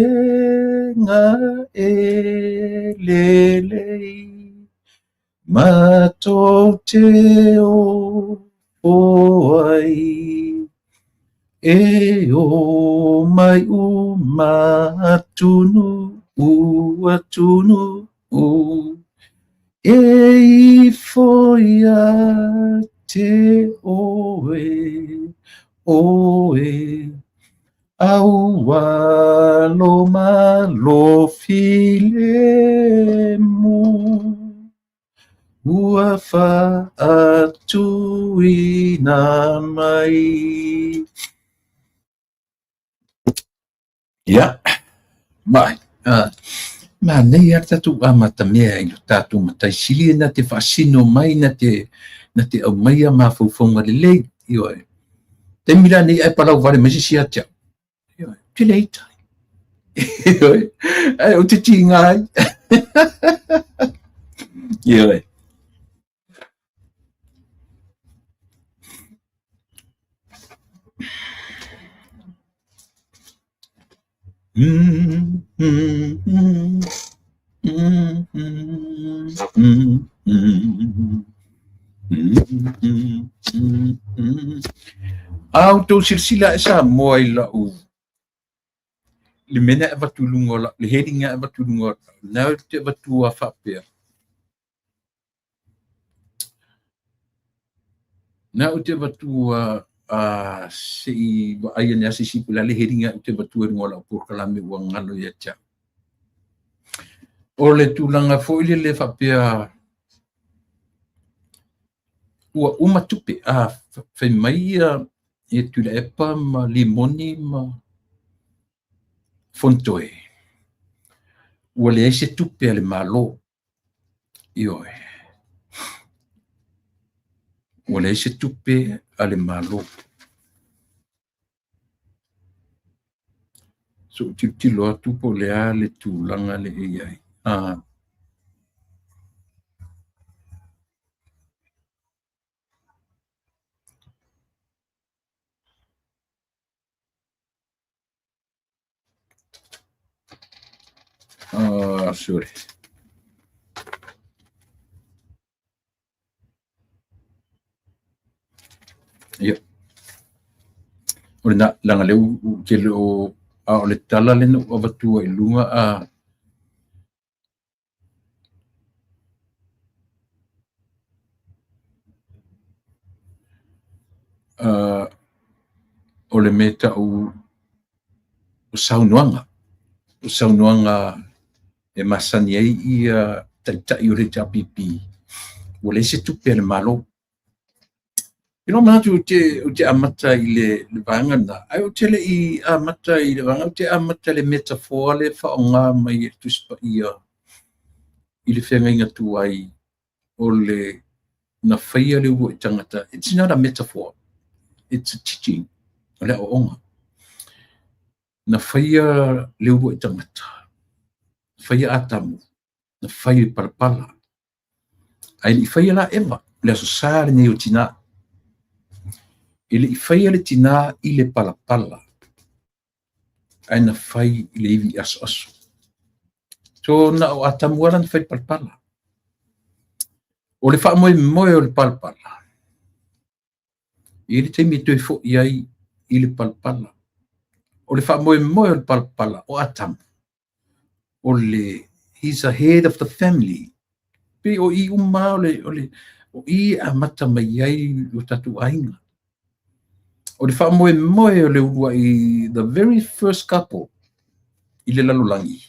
ngā e lelei matou te o oai e o mai u matunu u atunu u e I foi a te oe au walo malo filemu ua wha atu I nā mai. Ia, mai. Ma nei ar tatu amata mea I tatu matai sili na te whaasino mai na te au mai a mawhauwhaunga le lei. Ioe. Te mira nei ai palau vare masisi atia. Ioe. Te lei tai. Ioe. Ai o te tingai. Ioe. Au tau silsila e sa moai la u. Le mena e watulungo la, le heringa e watulungo la, nau te watua whapea. Nau te watua se I ai ne asi si pula le heringa te batua ngola por kalame ua ngalo ia tia. O le tūlanga foile le whapea ua umatupe whai mai e tula epa ma limoni ma fontoe. Ua le aise tupe ale malo. Ioe. Ua le aise tupe ale malo. So tilo atu po lea le tūlanga le iai. Sorry. Ia. O le na langa leu ke le o le tala le no avatua I lunga o le meta o saunoanga. O saunoanga e masani ai ia tai o le tapipi. O le se tupe le malo. Ino manatu o te amata I le vangana. Ai o tele I amata I le vangana. O te amata le metaphor le whaonga mai e tuspa ia. I le whenga inga tu ai o le na whaia le ua I tangata. It's not a metaphor. It's a teaching. O le o onga. Na whaia le ua I tangata. Whaia atamu. Na whaia I parapala. Ai I whaia la eva. Le aso sāre nei o tina. Ile I whaia le tina I le palapala. Ai na whai I le iwi aso aso. So na o atamu ala na whai palapala. O le wha moe moe o le palapala. I le teimi toi fo iai I le palapala. O le wha moe moe o le palapala o atamu. O le, he's a head of the family. Pe o I uma o I amata mai ai o tatu ainga. O le wha moe moe o le ua I the very first couple I le lalolangi.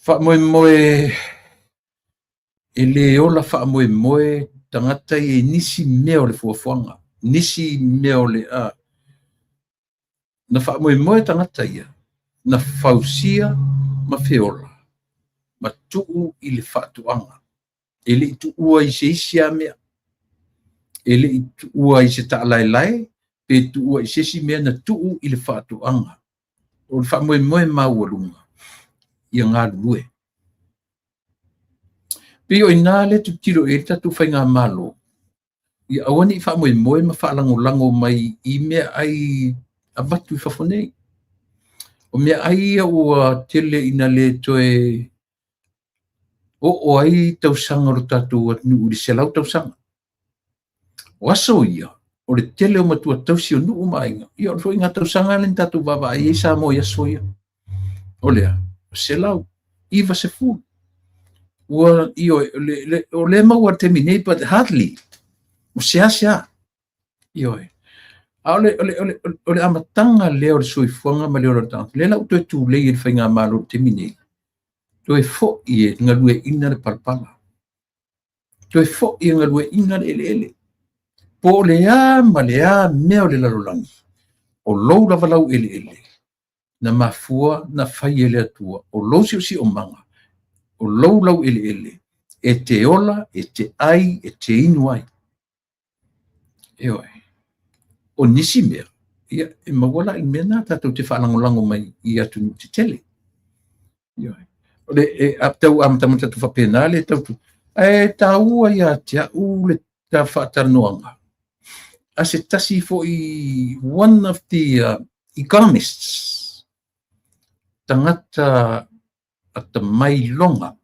Wha moe moe e le ola wha moe moe tangata I nisi mea o le fuafuanga. Nisi mea o le na wha moe moe tangata ia. Na fausia ma feola. Ma tuu I le whaatuanga. E le I tuua I se isia mea. E le I tuua I se taalailai. Pe tuua I se isi mea na tuu I le whaatuanga. O le wha moe moe maua lunga. Ia ngā lue. Pe o ina le tutiro e tatu whai ngā malo. Ia awani I wha moe moe ma whaalango lango mai I mea ai abatu I whafonei. O mea ai ua tele ina le toe o ai tausanga ro tatu atu uri se lau tausanga. O aso ia, o le tele o matua tausi o nuu mainga. Ia o roi ngā tausanga le tatu baba ai sa mo ia so ia. O lea, se lau, iwa se fu. Ua io o le maua terminate but hardly. O se asia. Io e. A ole amatanga leo le soifuanga ma leo le tanga. Le lau toi tu le il whainga malo terminate. Toi fo I e ngalue ina le palpala. Toi fo I ngalue ina le ele. Po lea ma lea mea o le lalolangi. O lou lava lau ele. Na mafua na whai ele atua. O lou si o manga. O lou lau ele. E te ola, e te ai, e te inuai. E oi. O nisi mea. Ia, e mawala I mea nā tātou te whalangolango mai I atu nu te tele. Ia oi. O le e aptau amatamata tu whapena le tautu. E taua ia te au le ta whataranoanga. A se tasi fo I one of the economists. Tangata ata mai longa.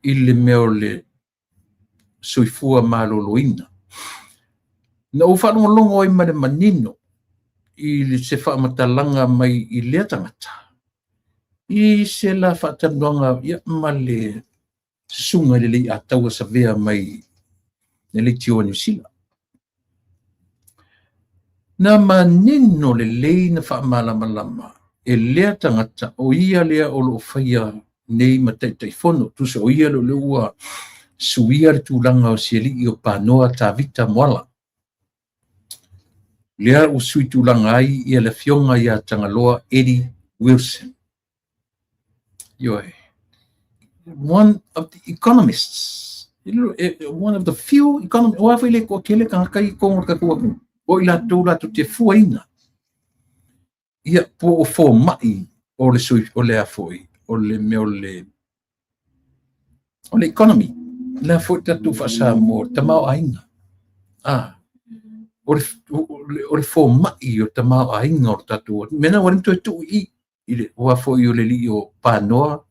I le meo le soifua maloloina. Na o whanongalongo I mare manino. I le se whaamatalanga mai I lea tangata. I se la whaatanoanga ia male sunga le a taua sa vea mai ne le tio New Zealand. na manino lelei na whaamalamalama e lea tangata o ia lea o lo whaia nei mataifono tusa o ia lo leua suia le tūlanga o siali i o panoa tāvita moala. Lea o sui tūlanga ai i le fionga ia tangaloa Eddie Wilson. Yoe. One of the economists, one of the few economists, o awhi le ko kele ka kai kongo ka kua o ila tūla tu te fuaina. Ia po o fo mai o le sui o le afoi, o le me o le economy. La foi tatu fasa mo tamao ainga. O le fo mai o tamao ainga o tatu. Mena warim tu i ile wa fo i o le li o panoa.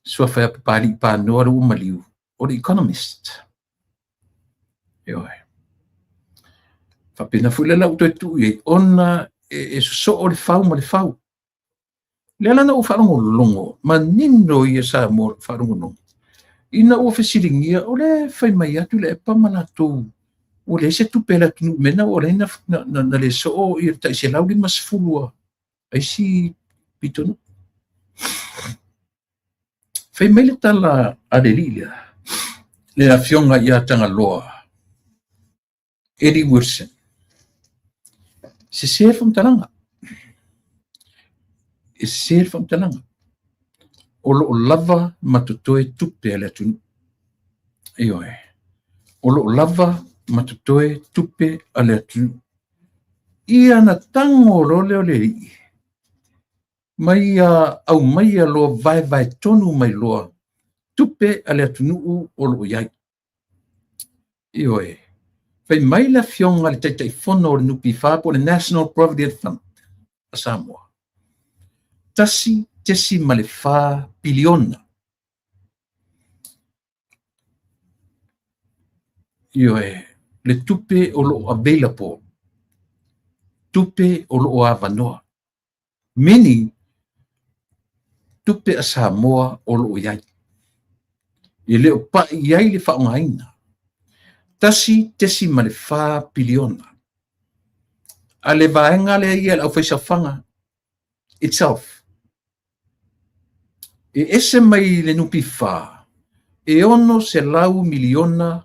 Sua fa pali panoa ru maliu. O le economist. Yo. Fa pena fu le la tu i ona e so o le fau ma le fau. Le ala na o fa longo, ma nino i sa mo fa longo. Ina o fesiringia o le fai mai atu le pa malatou o le se tupela tunu mena o le na le so i ta se lauli mas fulua ai si pitono fai mai le tala adelilia le afionga ia tanga loa Eddie Wilson se fam talanga se fam talanga o lo lava matutoe tupe le tunu ioe o lo lava matutoe tupe ale atu ia na tango role o le rii mai au mai lo vai tonu mai loa tupe ale atu nuu o lo iai ioe fai mai la fionga le taitai fono o le nupi wha po le National Provident Fund a Samoa tesi ma le wha piliona ioe le tupe o lo available tupe o lo avanoa meaning tupe a Samoa o lo iai i leo pa iai le whaongaina tesi ma le wha piliona a le vaenga le ia au whaisawhanga itself e ese mai le nupi wha e ono se lau miliona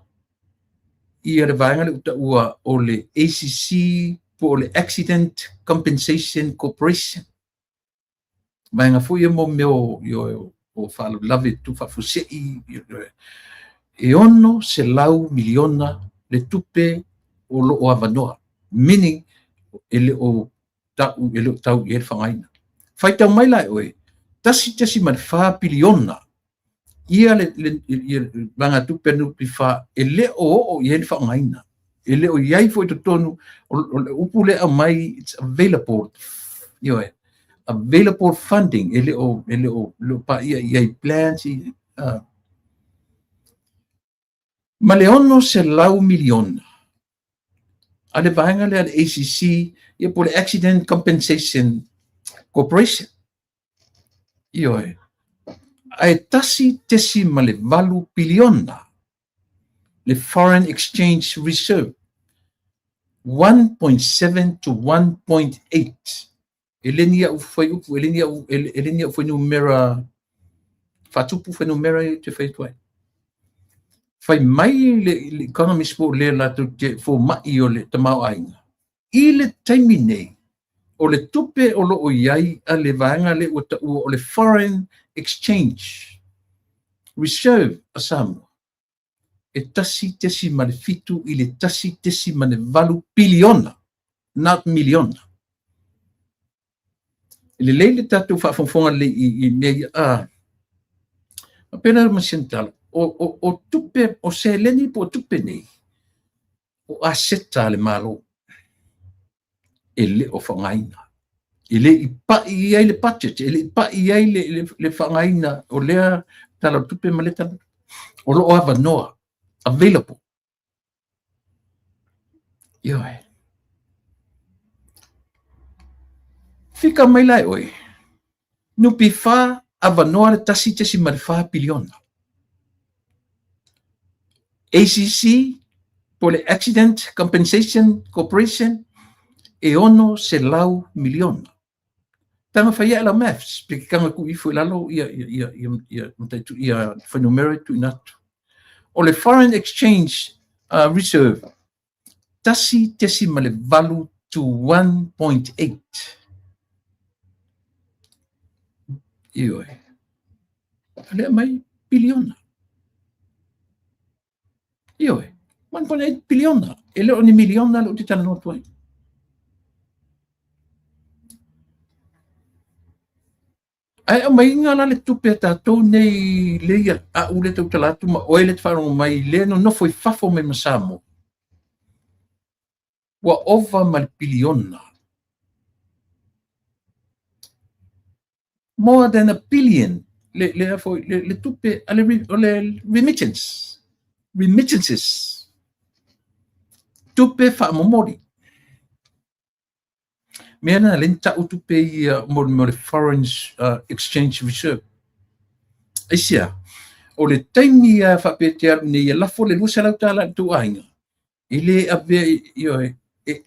i le vaenga le uta ua o le ACC po le Accident Compensation Corporation vaenga fui e mo meo o wha lave tu wha fusei e ono se lau miliona le tupe o lo o avanoa meaning ele o tau i ele whangaina whai tau mai lai oe tasi man wha piliona ia le langa tupe nupi wha ele o i ele whangaina ele o iai fo i tonu o le upu le a mai it's available ioe available funding ele o lo pa iai plans ma le ono se lau miliona a le vaenga le ACC ia po le Accident Compensation Corporation ioe ai tesi ma le valu piliona le Foreign Exchange Reserve 1.7 to 1.8 elenia foi elenia foi numera fatupu foi numera te fai tuai fai mai le economist po le la tu te fo mai o le tamau ainga i le taimi nei o le tupe o lo o iai a le vaenga le o le Foreign Exchange Reserve a Samoa e tasi ma le fitu i le tasi ma le valu piliona not miliona le leile tatu whaafonga le i mei pena masentala o tupe o se leni po tupe nei o aseta le malo ele o whangaina ele i pa i ai le budget ele i pa i ai le whangaina o lea tala tupe ma le tala o lo o avanoa available ioe fika mai lai oe nupi wha avanoa le tasi ma le wha piliona ACC po le Accident Compensation Corporation e ono se lau miliona. Tanga whaia la maths, pe kanga ku ifu lalo ia whanumere tu inatu. O le foreign exchange reserve, tasi ma le valu to 1.8. Ioi. Ale mai biliona. Ioi. 1.8 biliona. Ele o ni miliona lo ti tala no tuai. Ai mai ngala le tupe tatou nei le a ule tau talatu ma oele te whanonga mai le no foi fafo me masamo. Wa over mal biliona. More than a billion le tupe le remittances tupe fa momori mena lenta tupe mo le foreign exchange reserve isia o le taimi fa petea ni la fo le lusa la tala tu ainga ile ave yo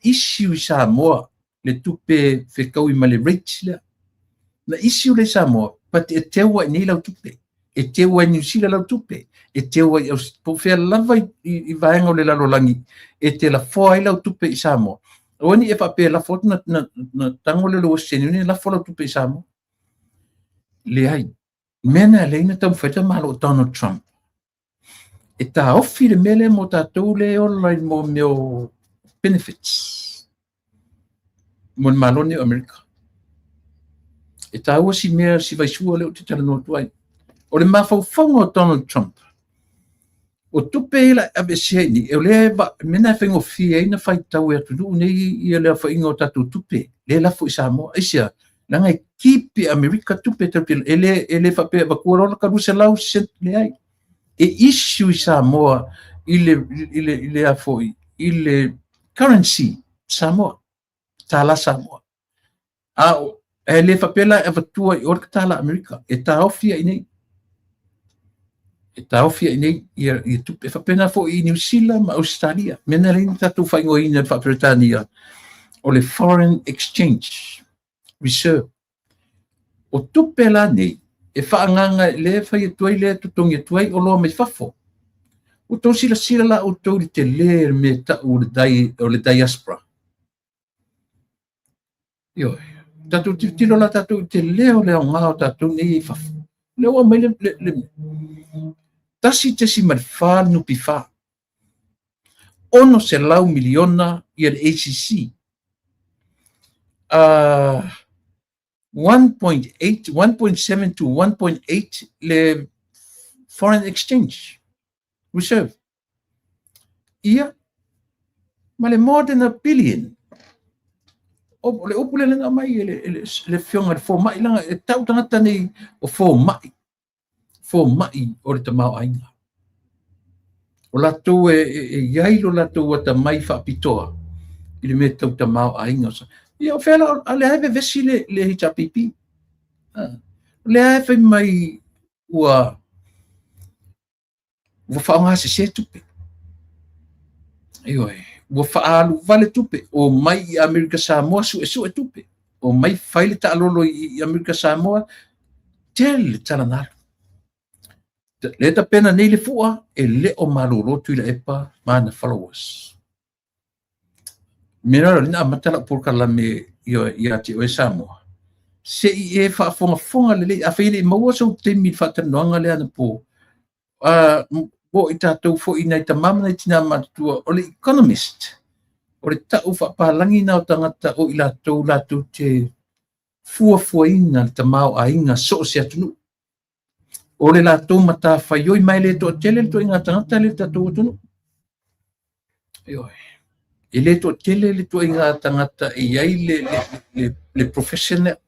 issue sa mo le tupe fe kau i male rate na issue le Samoa, but e teua ni lau tupe, e teua New Zealand lau tupe, e teua po fea lava i vaenga o le lalolangi, e te la foa i lau tupe i Samoa. Oani e whapea la foa na tango le loa senu ni la foa lau tupe i Samoa. Le ai, mena leina tau whaita malo o Donald Trump. E ta ofi le mele mo tātou le online mo meo benefits. Mo malone o Amerika. E tāua si mea si vaisua leo te tala no tuai. O le mawhauwhaunga o Donald Trump. O tupe ila abesea ni, e o le mena whengo fia ina whai tau e atu nei i lea whainga o tātou tupe. Le lafo i Samoa. Eisia, langa i kipi Amerika tupe tapila. E le whapea wakuarola ka rusa lau sent le ai. E issue i Samoa i le afo i le currency Samoa. Tala Samoa. E le whapela e watua i orka tala Amerika. E tā ofia i nei. E tā ofia i nei i tupe whapena fo i New Zealand ma Australia. Mena rin tatu whaingo ina whapretania o le foreign exchange reserve. O tupe la nei e whaanganga le whai tuai le tutongi tuai o loa mai whafo. O tau sila la o tau li te le me ta o le diaspora. Ioi. Tatu tilo la tatu te leo ngao tatu ni fafu. Leo mai le tasi te si marfal no pifa. Ono se lau miliona i al ACC. 1.8, 1.7 to 1.8 le foreign exchange reserve. Ia, ma le more than a billion. O le opule langa mai le fionga le fo mai langa e tau tangata nei o fo mai o le tamau ainga o latou e yailo latou ata mai whaapitoa i le me tau tamau ainga ia o whela a le hae vesi le hitapipi le hae mai ua whaonga se tupe ioi ua whaalu vale tupe o mai i Amerika Samoa su e tupe o mai whaile ta alolo i Amerika Samoa tele talanalo le ta pena nei le fua e le o malolo tu le epa mana followers mera lina amatala por kala me i ati o Samoa se i e whaafonga le a whaile i maua sau te mi whatanoanga le ana po bo i tātou fo i nei ta mamana i tina matua o le Economist o le tau whapalangi nao tangata o i lātou te fuafuaina ta mau ainga so se atunu o le lātou mata whaioi mai le to tele to inga tangata le tātou atunu e le to tele le to inga tangata e iai le professional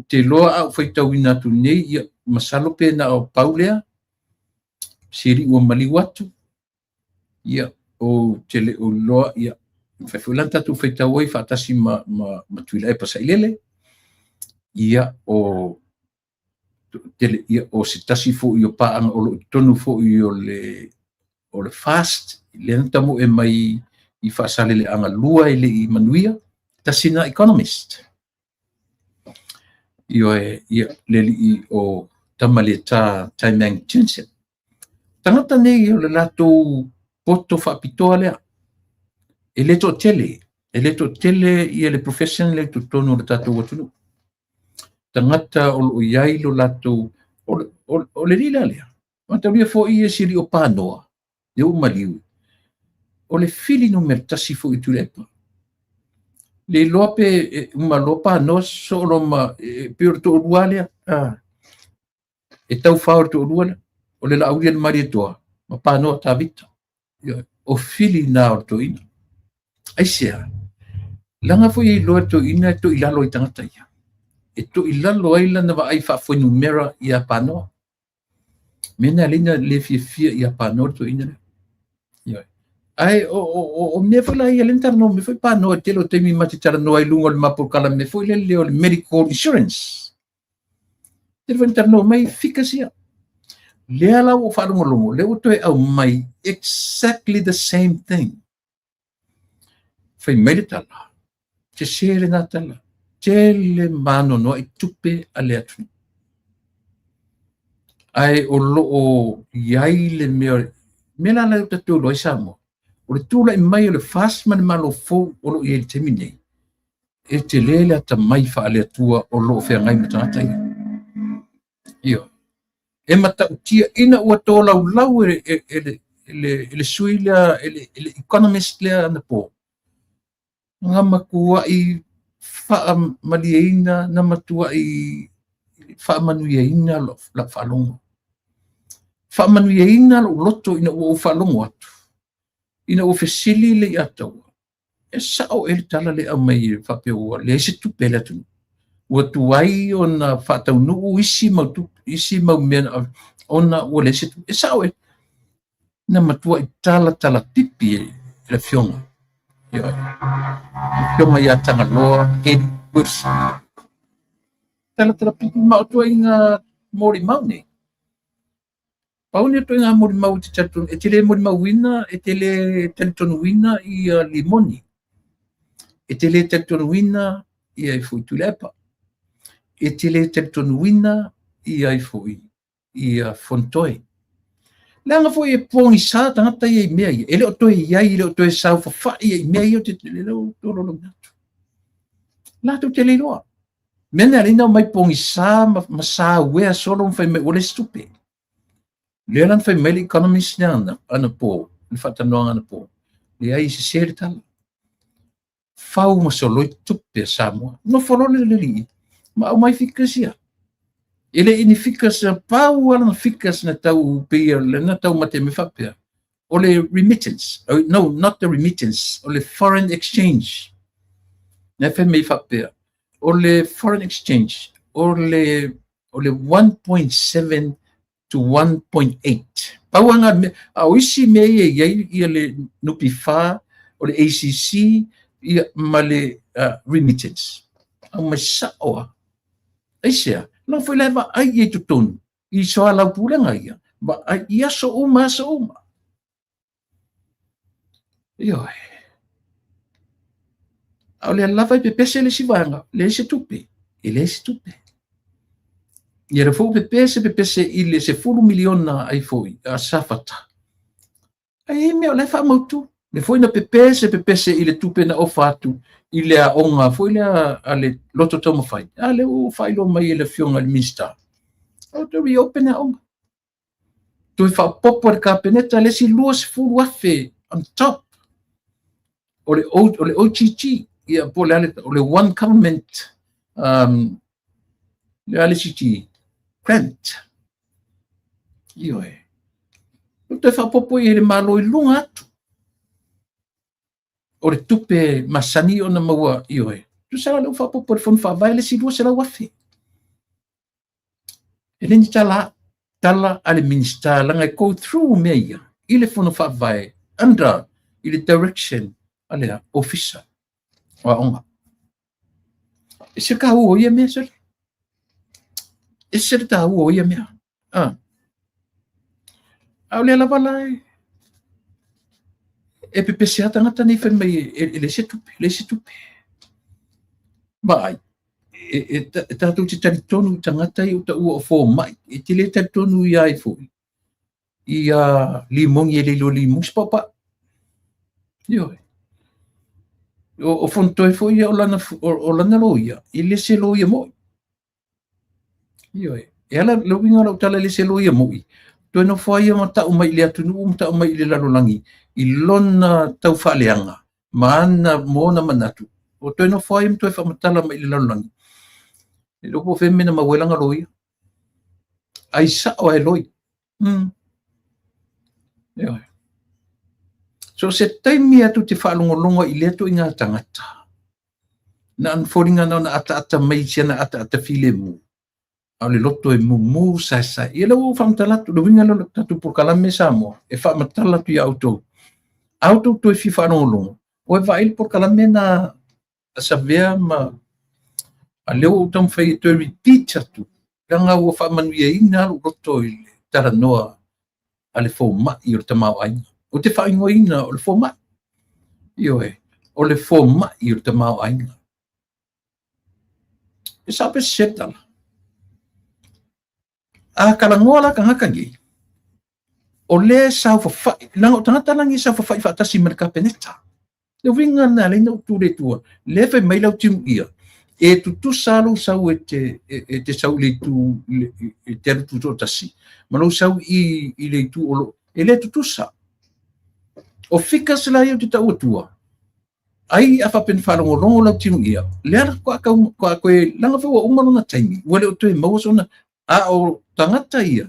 te loa au whaitau ina tu nei ia masalo pena o paulea siri ua maliwatu ia o tele o loa ia whaifuilanta tu whaitau oi whaatasi ma tuila e pasa ilele ia o tele ia o se tasi fo i o paanga o lo tonu fo i o le fast le ntamu e mai i whaasaleleanga lua i le i manuia, tasina economist. Io le li o tamale ta Taimang Jensen. Tangata nei o le lato poto whaapitoa lea. E leto tele i le profession le tutono le tatou watunu. Tangata o iai lo lato o le lila lea. Matauria fo i e siri o panoa, le umaliu. O le fili no mertasi fo i tulepa. Le lope uma lopa no so lo ma pior to rualia. E tau whaor to rualia. O le lauria le maritoa. Ma panoa ta vita. O fili na o to ina. Aisea. Langa fo i loa to ina to ilalo i tangata ia. E to ilalo aila na wa ai wha numera ia panoa. Mena lina le fia ia panoa to ina. Ai o me foi lá ia lentar no me foi panoa telo te mi matitara no ai lungo le mapukala me foi le medical insurance. Te foi lentar no mai fikasia. Le ala o wharungolongo, le o toi au mai exactly the same thing. Foi mele tala. Te sere na tala. Te le mano no i tupe ale atu. Ai o lo o iai le mela la tatu lo isamo. O le tula i mai o le fasman malo fo o lo i e te minei. E te lele ata mai wha ale atua o lo o whea ngai matangata ia. Io. E mata utia ina ua tō lau ele sui lea, ele economist lea na po. Nga makua i wha malieina na matua i wha manuieina la whalongo. Wha manuieina lo loto ina ua whalongo atu. Ina ua whesili le atau. E sao ele tala le au mai whapea ua le se tupe le atu. Ua tuai o na whatau nuu isi mau mena ona ua le se tupe. E sao e na matua i tala tipi le fionga. Fionga ia tanga loa head bus. Tala pipi mau tua inga mori mau ne. Paune to inga mori mau te chatun. E tele mori mau wina, e tele tenton wina i limoni. E tele tenton wina i ai fui tulepa. E tele tenton wina i ai fui i fontoi. Langa foi e pongi sa tangata i mea i. Ele o toi iai, ele o toi sau fa i mea i o te lelo toro natu. Lato te leloa. Mena rina mai pongi sa ma sa wea solo fai me ole stupe. Lelan fai me economist na ana po. Ni fata noanga ana po. Le ai se sere tala. Fau ma solo i tupe sa moa. No folole le li. Ma au mai fikasia. Ele ini fikas pau ala fikas na tau pia le na tau mate me fapia. O le remittance. No, not the remittance. O le foreign exchange. Na fe me fapia. O le foreign exchange. O le 1.7 to 1.8. Pau anga au isi me ia le nupi fa o le ACC ia ma le remittance. Au mai saoa. Aisea. No foi leva ai e tutonu. I soa lau pulenga ia. Ba ia so uma. Io. Au le lava i pepese le sivanga. Le se tupe. E le se tupe. Ia re fo pepese i le se 10 miliona ai foi. A safata. Ai me o le fa mautu. Le foi na pepese i le tupe na ofatu. I le a onga foi le a le loto toma fai. A le o fai lo mai le fionga le minsta. O te reopen a onga. Tu fa popo le kapeneta le si luas fu wafe on top. O le OGG. Ia po le ale o le one government le ale CG grant. Io e. O te fa popo i le malo i lunga atu. O le tupe masani o na maua io e. Tu sara le fa popo le fon fa vai le si luas la wafe. E le ni tala ale minister langa go through mea i le fon fa vai under i le direction ale officer wa onga. E se ka o ia mea sere. E se ta o ia mea. Au le lava lai. e pepese tangata nei fa mai le se tupe mai e tātou te tari tonu tangata i uta ua o fō mai e te le tari tonu i ai fōi i a limongi e leilo limong spapa io o fontoe fōi o lana loia i le se loia mo io e ala lowinga lau tala le se loia mo i toi no fōi ma tau mai le atunu tau mai le lalolangi i lona tau whaaleanga maana mōna manatu o toi no fōi toi whamatala mai le lalolangi e loko whemena mawelanga loia ai sa o e loi io so se taimi atu te whaalongolongo i leto i ngā tangata na anforinga na ata mai siana ata file mu au le loto e mu sa i lau whamtalatu le winga lo tatu por kalame sa mo e whamatalatu i auto to e fi whaalongolongo o e vail por kalame na sa vea ma a leo o tam whai to repeat atu langa ua whamanu ia ina lo loto i le tara noa ale fo ma i o tamau ainga o te whaingo ina o le fo ma io o le fo ma i o tamau ainga e sa pe setala a kalangoa la kangakangi o le sa fa langa o tangata langi sa fa fatasi merka peneta le winga na le no tu le tua le fa mai lau tim ia e tu salu sau e te sau le tu e te tu tasi ma lo sau i le tu o e le tu sa o fika sila ia te tau tua ai a fa pen fa longo lau tim ia le ara ko langa fa o umano na taimi wale o te mau sona a o tangata ia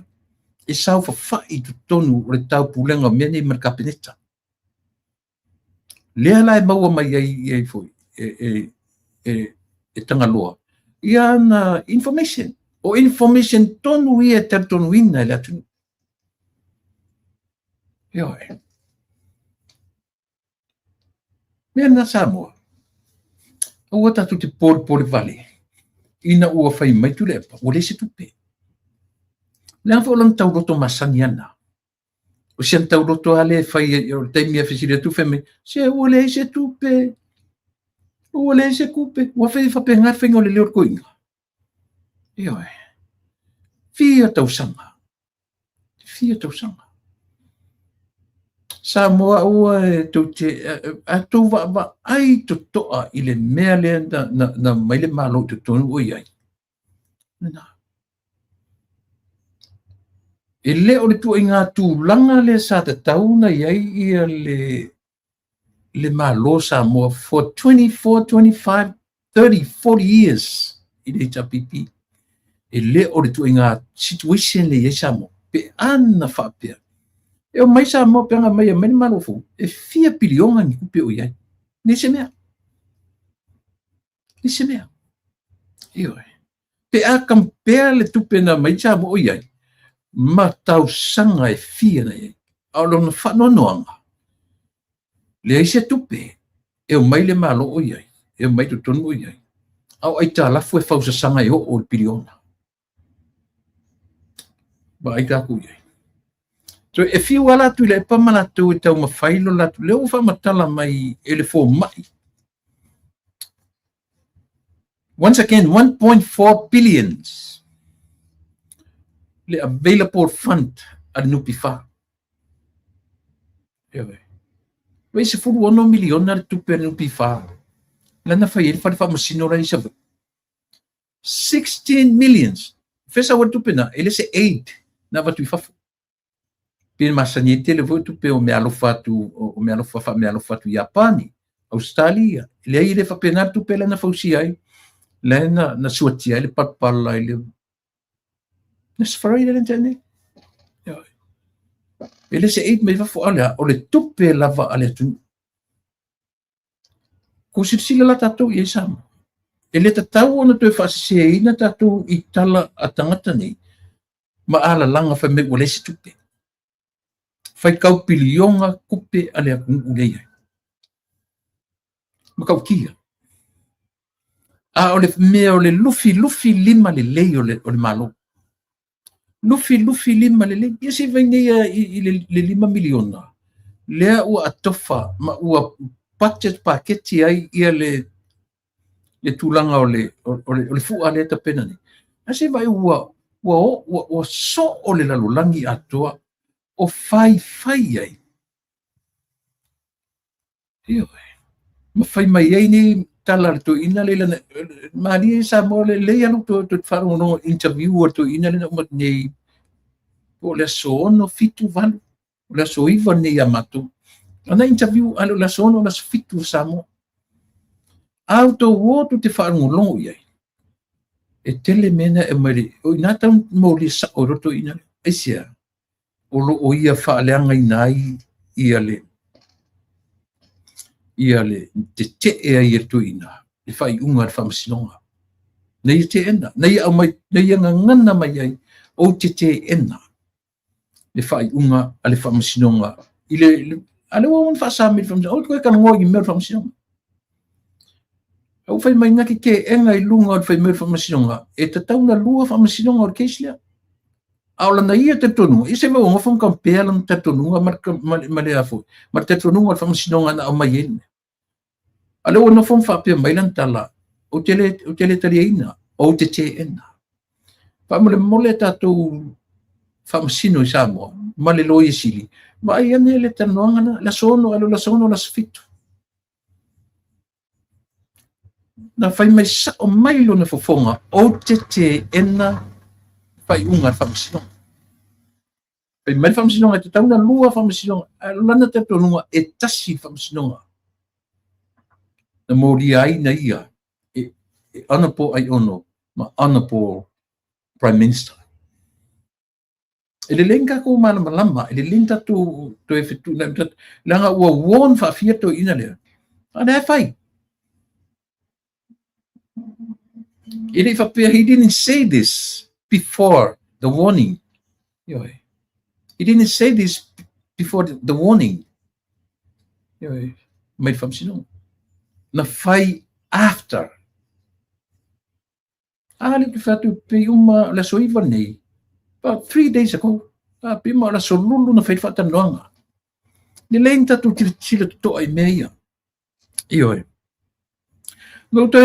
e sau fa i tu tonu o le tau pulenga mene i merka peneta le ala e maua mai ai foi e tangaloa ia na information tonu ia ter tonu ina le atu io mea na Samoa ua tatu te pole vale ina ua fai mai tu lepa o le se tupe le anfa o lang tau roto masani ana o sian tau roto ale fai o taimi a fesile tu feme se o le se tupe o le se kupe ua fai fa pengar fai ngole leo koinga io fia tau sanga Samoa ua tau te a tau wa ai to toa i le mea le na mai le malo te tonu o iai na e le o le tua i ngā tūlanga le sa te tauna iai ia le malo Samoa for 24, 25, 30, 40 years i le tapipi e le o le tua i ngā situation le iai Samoa pe ana whapea e o mai Samoa pe anga mai a meni malofu e 4 pilionga ni kupe o iai ni se mea io pe a compare le tupe na mai Samoa o iai ma tau sanga e fia na iai au lona whanoanoanga le aise tupe e o mai le malo o iai e o mai tutonu o iai au ai ta lafu e fausa sanga e o le piliona ba ai taku iai so e fiu ala tu le pamana tu e tau mawhailo la tu leo whamatala mai e le fō mai once again 1.4 billions le available fund a nupi wha wei se furu 1 miliona le tupe nupi wha lana whai e whare whamasino rai sa 16 millions whesa wa tupe na ele se 8 na watu i whafu pin masani tele vo tupe o me alofa tu Japani Australia le ai le fa penar tupe lana fausi ai lana na suatia le patpala le na sfarai le tene ele se 8 me fa ala o le tupe lava ale tu ko sila la tatu ye sam ele tatau ona to fa se ina tatu itala atangata nei ma ala langa fa me ole se tupe fai kau pilionga kupe ale akunguleia ma kau kia a ole mea ole lufi lima le lei ole malo lufi lima le lei isi vengia i le 5 miliona lea ua atofa ma ua budget paketi ai ia le tulaga o le fu'a le tapena ni ase vai ua so o le lalolagi atoa o fai ai io ma fai mai ai ni tala to ina le mali sa mo le ya to fare uno interview o to ina le mo nei o le sono fitu van le so iva nei amato ana interview alo la sono la fitu samo auto woto te fare uno ia e tele mena e mari o inata mo le sa o to ina e sia o lo o ia fa le anga nai ia le te e ia to ina e fai unga fa masinonga nei te ena nei au mai nei nga ngana mai ai o te ena le fai unga ale fa masinonga ile ale o fa sa mi fa o ko kan ngoi me fa masinonga o fai mai ngaki ke enga i lunga o fai me fa masinonga e te tauna lua fa masinonga o keislia aula na ia te tonu i se mo ngofon kan pela te tonu ma le afo ma te tonu fa masinonga na o mai ene ale o no fon fa pe mai lan tala o tele taliina o te ena pa mole tato fa masino sa mo ma le loi sili ma ia ne le tanoanga na la sono la sfitu na fai mai sa o mai lo na fofonga o te ena fai unga fa masino pe mai fa masino te tauna lua fa masino lana te tonunga e tasi fa masino na mori ai na ia ana po ai ono ma ana po prime minister ele lenga ko malama ele linta tu e fitu na langa ua won fa fieto ina le ana fai ele fa he didn't say this before the warning he didn't say this before the warning mai fam sino na fai after ali que fatu pe uma la soiva nei about 3 days ago pima la solulu na fai fata noanga ni lenta tu tila to ai meia no te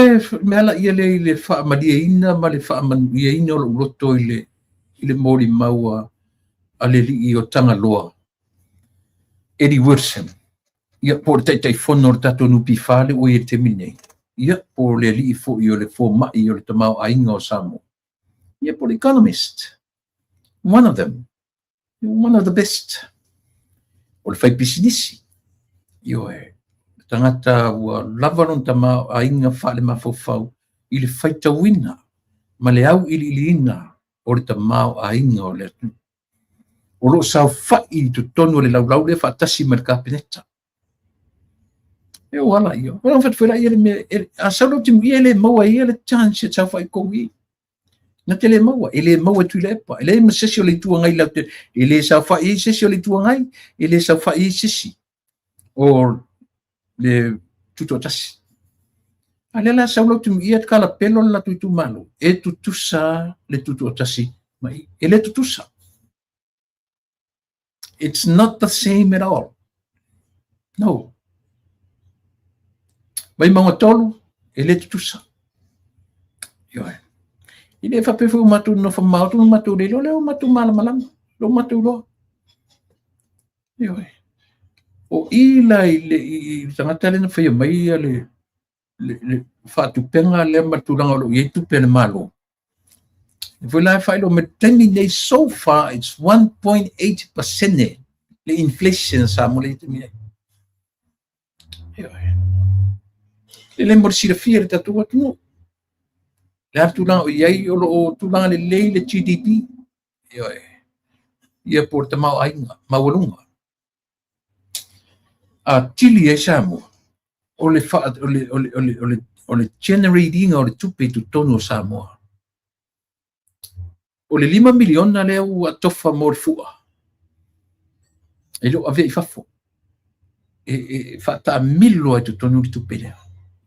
mela ia le fa madieina ma le fa madieina o loto ile mori maua ale li o tanga loa Eddie Wilson ia por te fono tato nu pifale o ia terminate ia por le li fo io le fo ma io le tamau ainga o samo ia por economist one of the best o le fai pisinisi io tangata ua lavaron tamau ainga fale mafofau i le fai tawina ma le au iliina o le tamau ainga o le atu o lo sau fai tu tonu le laulau le fatasi ma le kapineta wala io wala fat fela ia me a salo tim ia le maua ia le chance sa fai ko i na tele maua tu le pa ele me sesio le tu ngai la ele sa fai sesio le tu ngai ele sa fai sesi o le tuto tasi ale la salo tim ia kala pelo la tu malo e tu sa le tuto tasi mai ele tu sa it's not the same at all no vai mga tolu ele tutusa ile fa pe fu matu no fa matu le lo matu malam lo matu lo o ila ile tangata le fa mai le fa tu penga le matu langa lo ye tu pen malo vola fa lo meteni nei so far it's 1.8% le inflation sa mo le temi le morsi le fier tatu watu le atu lang o yai o lo tu lang le GDP ia porta mau ainga mawalunga a tili e samo o le fa o le generating o le tupe tu tono samo o le 5 miliona le u atofa morfua e lo ave fafo e fa ta milo tu tono tu tupe le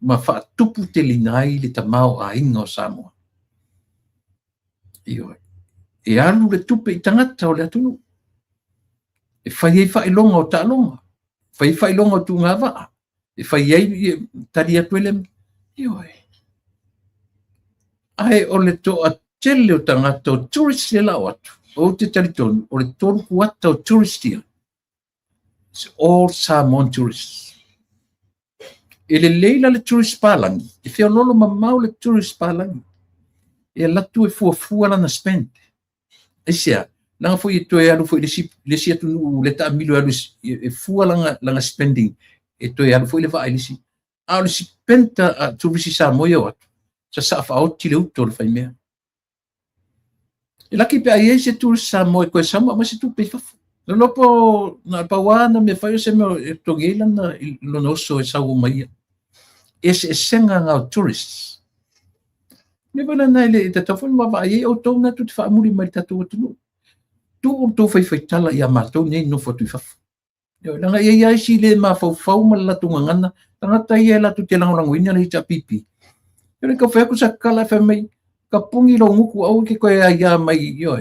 ma fa tupu te linai le tamau a ingo Samoa. E alu le tupe i tangata o le atunu. E fai longa o ta longa. fai longa tu ngava e fai ai tali atuele ioi ai o le to a tele o tangata o tourist le lau atu o te talitonu o le tonu kuata o touristia. It's all Samoan tourists. E le leila le tourist palangi e fea lolo mamau le tourist palangi e latu e fuafua lana spend e sea langa foi e toe alu foi le si atu le taamilo alu e fua langa spending e toe alu foi le va ilisi a le si penta a tourist Samoa atu sa faauti le uto le fai mea e laki pe ai se tourist Samoa koe Samoa ma se tu pe fafu le lopo na pawana me fai se me e togela na lona oso e sau mai e senga ngau tourists me bana na le te tofon ma vai o tona tu te fa muri mai tatu tu tu fai tala ia matou nei no fotu fafu yo langa ia si le ma fau ma la tu ngana tanga tai ela tu te lango ina le ta pipi yo le ka fa ku sa kala fa mai ka pungi lo nguku au ke ko ia mai yo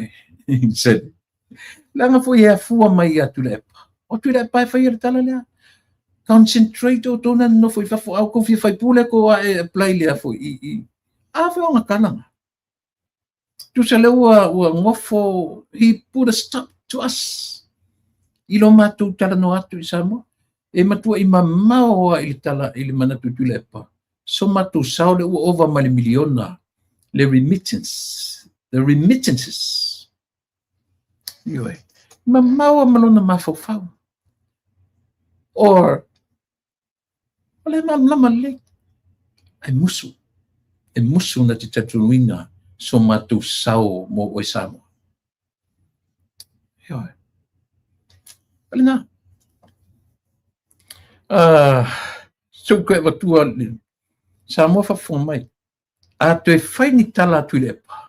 said langa fo ia fu mai atu le o tu le pa fa ia tala le concentrate o tona no foi fafu au ko fai pule ko e play le fo I a fa nga kalanga tu se le ua ngofo he put a stop to us ilo matu tala no atu I Samoa e matua I mamao I tala I le manatu tu le pa so matu sao le ua over mali miliona le the remittances yoe mamao malona mafofau or ole lama le e musu na te tatuina so matu sao mo o Samoa yoe Alina so koe watua Samoa fa mai a te fai ni tala tu le pa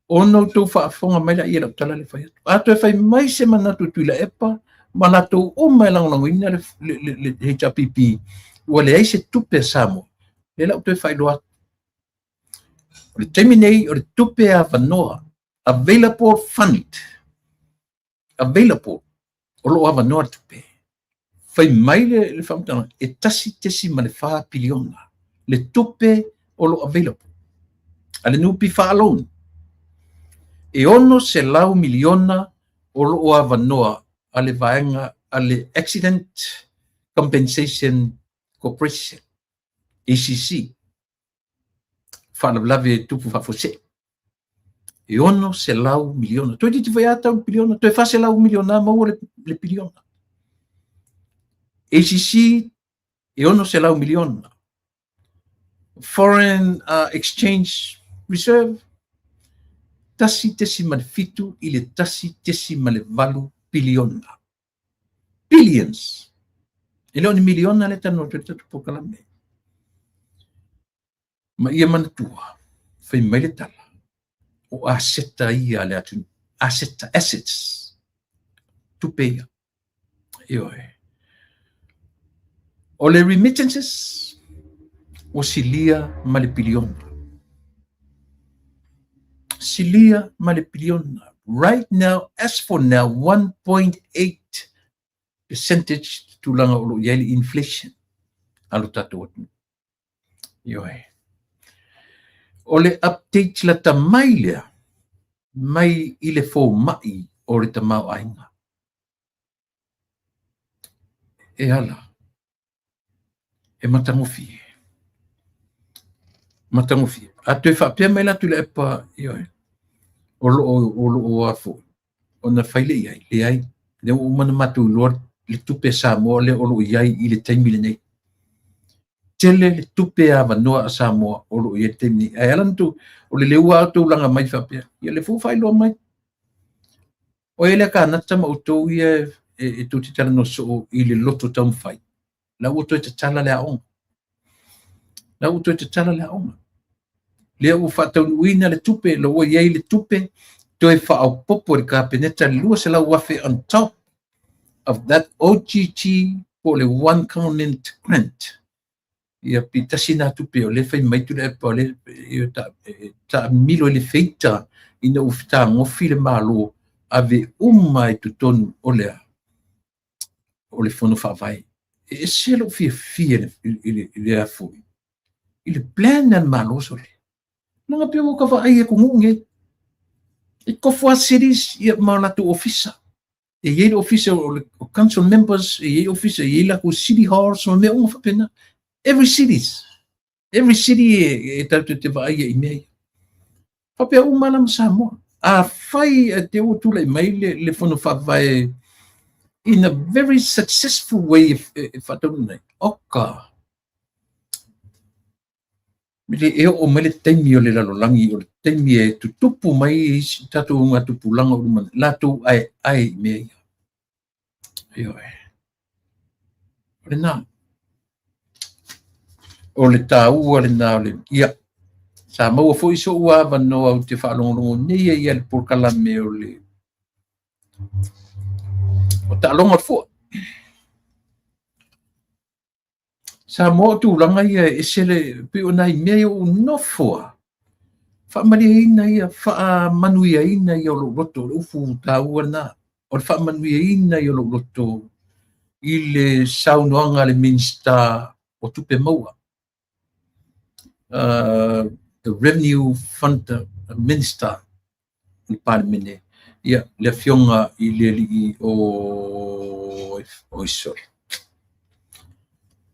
ono to fa fonga mai la ia tala le fai a te fai mai se manatu tu le epa manatu o mai lang ina le HPP wale ai se tupe Samoa le la te fai doa le terminate o le tupe a vanoa available fund available o lo vanoa tupe fai mai le famtana e tasi ma le fa piliona le tupe o lo available ale nupi fa alone e ono se lau miliona o lo avanoa ale vaenga ale accident compensation corporation ACC fa lave tupu fa fose e ono se lau miliona toi ti vai ata miliona toi fa se lau miliona ma le piliona ACC e ono se lau miliona foreign exchange reserve tasi tesi ma le fitu I le tasi tesi ma le valu piliona billions e leo ni miliona le tano te tatu pokalame ma ia manatua fai mai le tala o aseta ia le atu assets tupeia ioe o le remittances o silia ma le piliona silia ma le piliona right now as for now 1.8 percentage tulanga o lo yeli inflation alo tatu atu ioe o le update la tamai lea mai I le fo mai o le tamau ainga e ala e matangofi a te whapea mai la tu le epa ioe o lo afo o na whaile iai le ai le o mana matu lor le tupe Samoa le o lo iai I le taimile nei tele le tupe a vanoa a Samoa o lo iai taimile ai alan tu o le leua auto langa mai whapea ia le fu whailo mai o ele ka nata ma utou ia e tu te tala no so I le loto tam whai la uto te tala le aonga le u fatau uina le tupe lo o iai le tupe toe whaau popo le ka peneta le lua se la wafe on top of that OGT po le one component grant ia pitasi na tupe o le fai mai tu le epa le ta milo le feita ina ufita ngofi le malo ave umma e tutonu o lea o le fono whaavai. E selo fia le afu. I le plan na maloso le. Nanga pia mo ka vai e kungunge. I kofua cities ia maulatu ofisa. E ye officer o council members, e ye officer ye la ko city hall so me unga whapena. Every city e tautu te vai e mei. Whapea umana Samoa. A whai te o tula i mai le fono whawai in a very successful way whatonu nei. Oka. Mire e o mele taimi o le lalolangi o le taimi e tutupu mai tatu unga tupulanga o lumana. Latu ai mei. Ioe. Ole nā. O le tāua le nā le ia. Sa maua fo iso ua vano au te whaalongonongo nei ia le porkala me o le. O ta alonga fo. Sa mo tu langa ia e sele pe o nai mea o nofoa. Wha mani ina ia, wha manuia ina ia o lo roto, ufu tāua nā. O le wha manuia ina ia o lo roto i le saunoanga le minsta o tupe maua. The revenue fund minister i parmene. Ia, le fionga i le li o isori.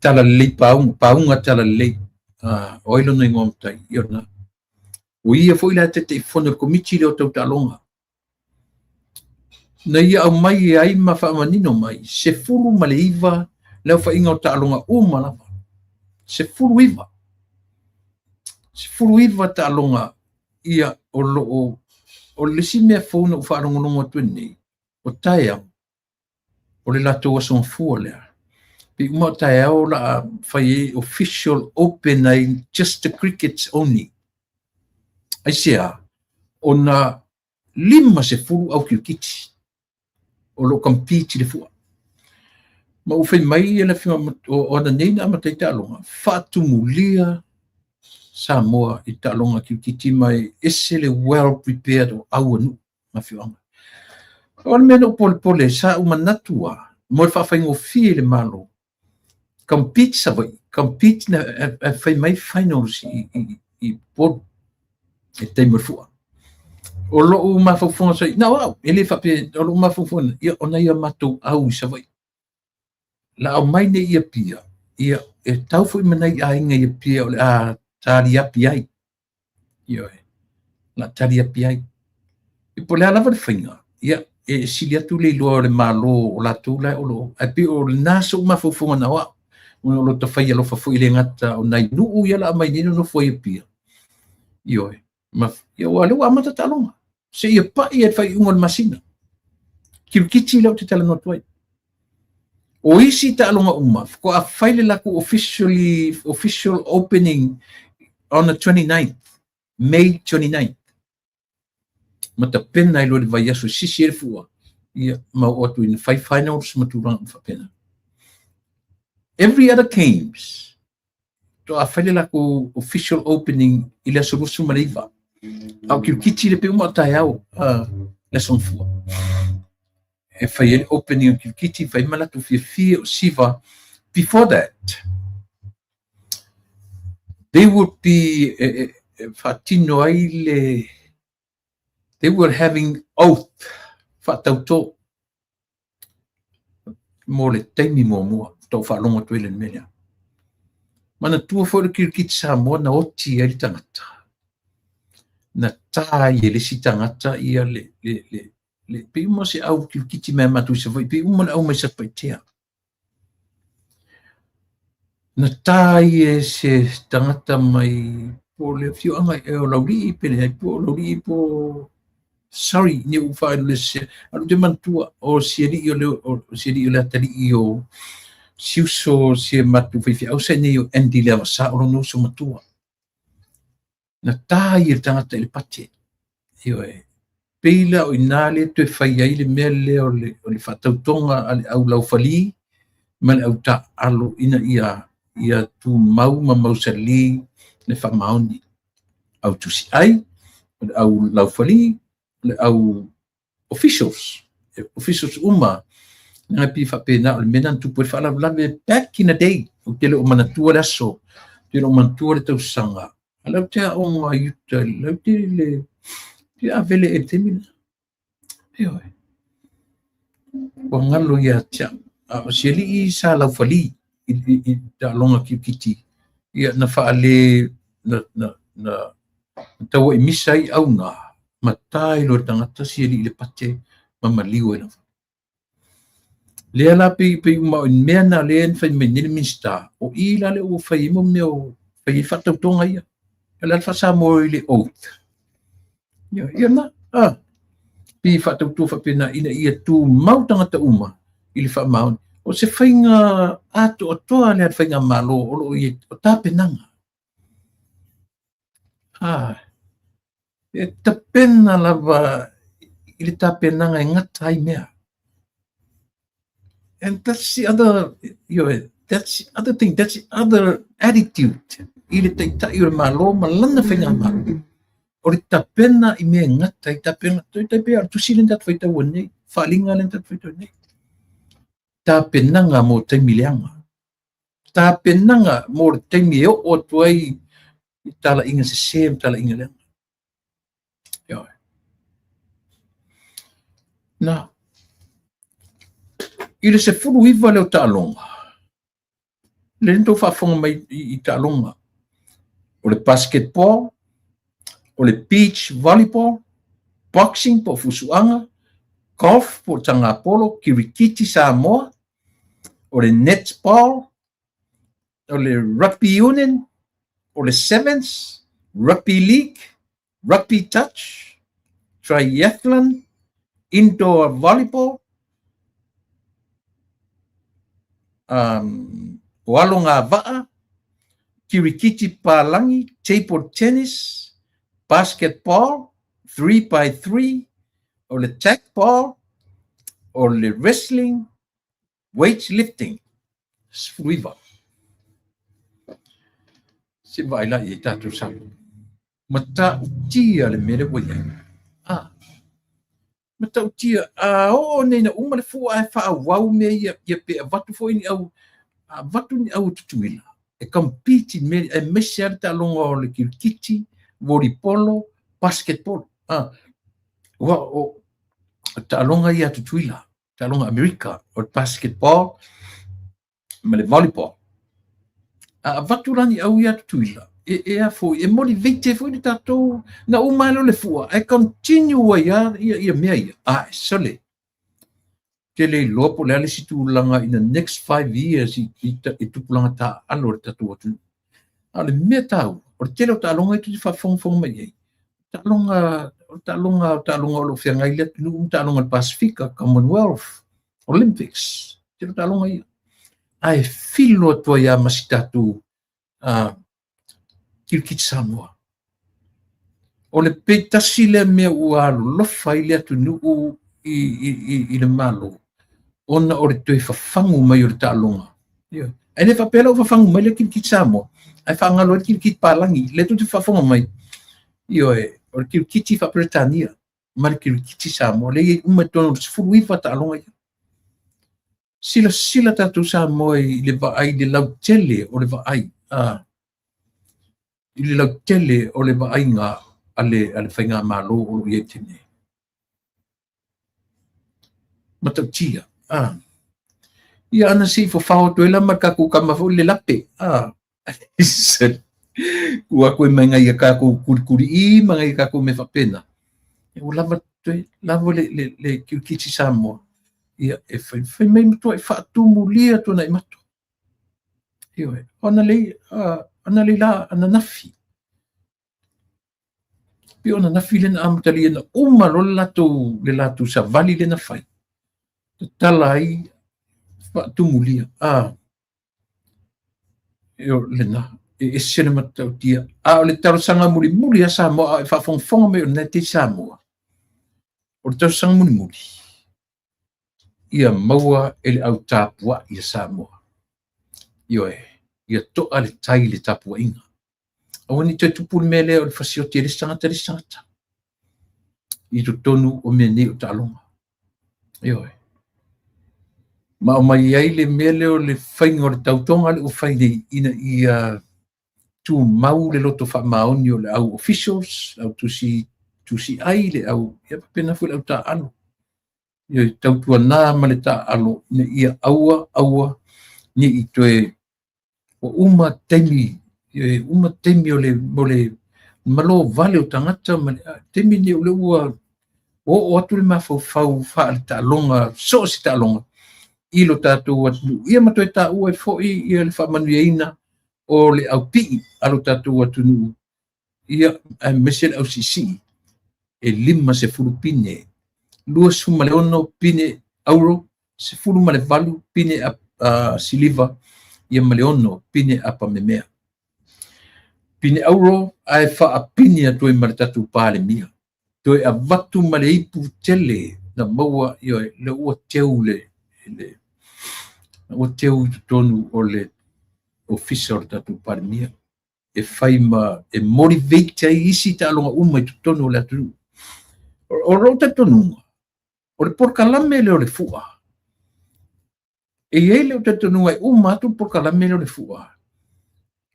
Tala lei paunga tala lei. Oilo nei ngomtai, iona. O ia foi la te fono komiti le o tau talonga. Na ia au mai ai ma whaamanino mai. Se furu ma le iwa, leo wha inga o talonga o malawa. Se furu iwa. Se furu iwa talonga ia o lesi mea fona o whaarongonongo tuenei. O tae au. O le lato wasong fua lea. Pi uma tae au la whai official open ai just the crickets only. Ai sea, o na 5 se furu au kirkiti. O lo compete le fua. Ma u whai mai e la whima o na neina ama tei talonga. Whatu mulia Samoa i talonga kirkiti mai ese le well prepared o au anu. Ma whiwanga. O na mena o pole sa umanatua. Mo le whawhaingo fie le malo. Compete sa vai. Compete na whai mai finals i board. E teimur fua. O loo mawhawhunga sa, na wau, ele whape, o loo mawhawhunga, ia ona ia matou au sa vai. La au mai ne ia pia, ia e tau fui manai a inga ia pia, ole a tari api ai. Ioe, la tari api ai. I po lea lava le whainga, ia e sili atu le iloa le malo o la tūla o lo, a pi o le nasa o mawhawhunga na wau. O lo ta whai alo whawhui le ngata o nai nuu ia la a mai nino no fwai pia. Ioe. Ma ia wale wa mata talonga se ia pa ia fai ungon masina kirkiti lau te tala notuai o isi talonga ko a faile la ko official opening on the 29th May 29th mata pena ilo le vai aso sisi e fua ia ma o atu in 5 finals maturang fa pena every other games to a faile la ko official opening ila solusu mariva au kirkiti le pe uma tai au lesson fua e fai ele opening kirkiti fai malatu fia o siva before that they would be fatino ai le they were having oath fatauto mo le taimi mo tau whalonga tuele mea mana tua fo le kirkiti sa mo na oti ai tangata na tai ele si tangata ia le pe mo se au kirkiti me matu se vai pe mo au mai sa paitea na tai e se tangata mai po le fio anga e o lauri pe le po lauri po sorry ni u fa le se alu de mantua o se ri o le tali o siuso se matu fi au se ni o endi le sa o no so matua na tai il tangata il pate io e peila o inale te fai ai le mele o le fatautonga au lau fali ma le au ta alo ina ia tu mau sali le fa mauni au tusi ai au lau fali le au officials uma nga pi whapena o le mena tupu e whalawe back in the day, o te leo manatua le aso, te leo manatua le tausanga. Alau te a o ngā yuta, lau te a vele e te mina. Ioe. Wa ngalo ia tia, o se li i sa lau whali, i ta longa ki kiti. Ia na whaale, na taua i misa i au ngā, matai lo tangata si li le pate, mamaliu e na. Lea la pe uma mea na lea en fai menene minsta, o i la le o fai mo meo, fai whatau tonga ia. La whasa mo i le oath. Ia na, pi whatau tō whapena ina ia tū mau tangata uma, i le wha maun. O se whainga ato o toa lea whainga malo, o i o tāpenanga. E tapena lava i le tāpenanga e ngatai mea. And that's the other, that's the other thing, that's the other attitude. I le taitai o le malo, malana whainga malo. O le tapena i mea ngata, i tapena, toi taipea, ar tusile ndat whaita wane, whalinga le ndat whaita wane. Tapenanga mo taimi leanga. Tapenanga mo le taimi eo o tuai, i tala inga se sem, tala inga leanga. Ia. Now, i le se furu iwa leo ta'alonga. Le nito whaafonga mai i ta'alonga. O le basketball, o le beach volleyball, boxing po fusuanga, golf po tangapolo, kirikiti Samoa, o le netball, o le rugby union, o le sevens, rugby league, rugby touch, triathlon, indoor volleyball, o alo ngā waa, kirikiti palangi, table tennis, basketball, 3x3, o le tack ball, o le wrestling, weightlifting, sfuiva. Se vai la i tātou samu. Mata utia le mele waya. Mata utia, o nei na uma le fua e wha wau me ia pe a watu fo ini au, watu ni au tutuila. E compete me e mesiar ta longa o le kirikiti, volleyball, basketball. O ta longa ia tutuila, ta longa Amerika, o basketball, ma le volleyball. Watu rani au ia tutuila. E a fo, e motivate fo i tatou na umalo le fua. E continue ia mea ia. E sole. Ke le lopo le ale situ langa in the next 5 years i tupulanga ta alo le tatou atu. Ale mea tau. O te telo ta longa i tu fa fong mai ei. Ta longa o lo fianga i le tunu ta longa Pacifica, Commonwealth, Olympics. Telo ta longa ia. Ai filo to ia masitatu kirikiti Samoa. O le peitasi le mea ua lofa i le atu nuu i le malo. Ona o le toi whafangu mai o le ta'alonga. E le whapela o whafangu mai le kirikiti Samoa. Ai whangalo le kirikiti Palangi. Le tu te whafonga mai. O le kirikiti Whapretania. Ma le kirikiti Samoa. Le i umetono le sifuru iwa ta'alonga ia. Sila tatu Samoa i le vaai le lau tele o le vaai. I le lau tele o le vaai ngā ale whainga malo o lo ie tene. Matau tia. Ia ana si fo whao toela ma kaku kamafo le lape. Kua koe mai ngai a kaku kurikuri I ma ngai kaku me whapena. E o lava le kirikiti Samoa. Ia e whai mai matua e whaatumu lia tona I mato. Ia ana le la ana nafi. Pio na nafi le na amatali na uma lo le latu sa vali le na whai. Tala ai whaatumu lia. Io le na. E sene matau tia. O le tarosanga muri a Samoa e whawhongwhonga me o nete Samoa. O le tarosanga muri. Ia maua ele au tāpua ia Samoa. Ia toa le tai le tāpua inga. Awani te tupul mele o le whasioti le sangata. I to tonu o mea ne o ta'alonga. ma o mai ai le mea leo le whainga o le tautonga le o whaine ina i tu mau le loto wha maoni o le au officials, au tusi ai le au, ia pena fu le au ta alo. Ia tautua nā ma le ta alo, ne ia aua, ni i toe o uma temi o le malo vale o tangata, temi ni o le ua o atu le mafau wha le ta alonga, so si ta alonga, i lo tātou atu, ia matoe ta ua e foi, ia le wha manuiaina, o le au pii alo tātou atu nuu. Ia mesele au sisi, e 5 pine, 2 pine euro, 10 pine siliva, ia maleono pine apa memea. Pine euro ai wha a pine a toi mare tātou pāle mia. Toi a watu male ipu tele na maua ia le ua teu ua teu tonu o le official tātou pāle mia. E whaima, e motivate ai isi ta alonga uma i tonu o le atu. O rota tonunga, o le porkalame leo le fua. E iei leo te tonunga i atu porkalame leo le fua.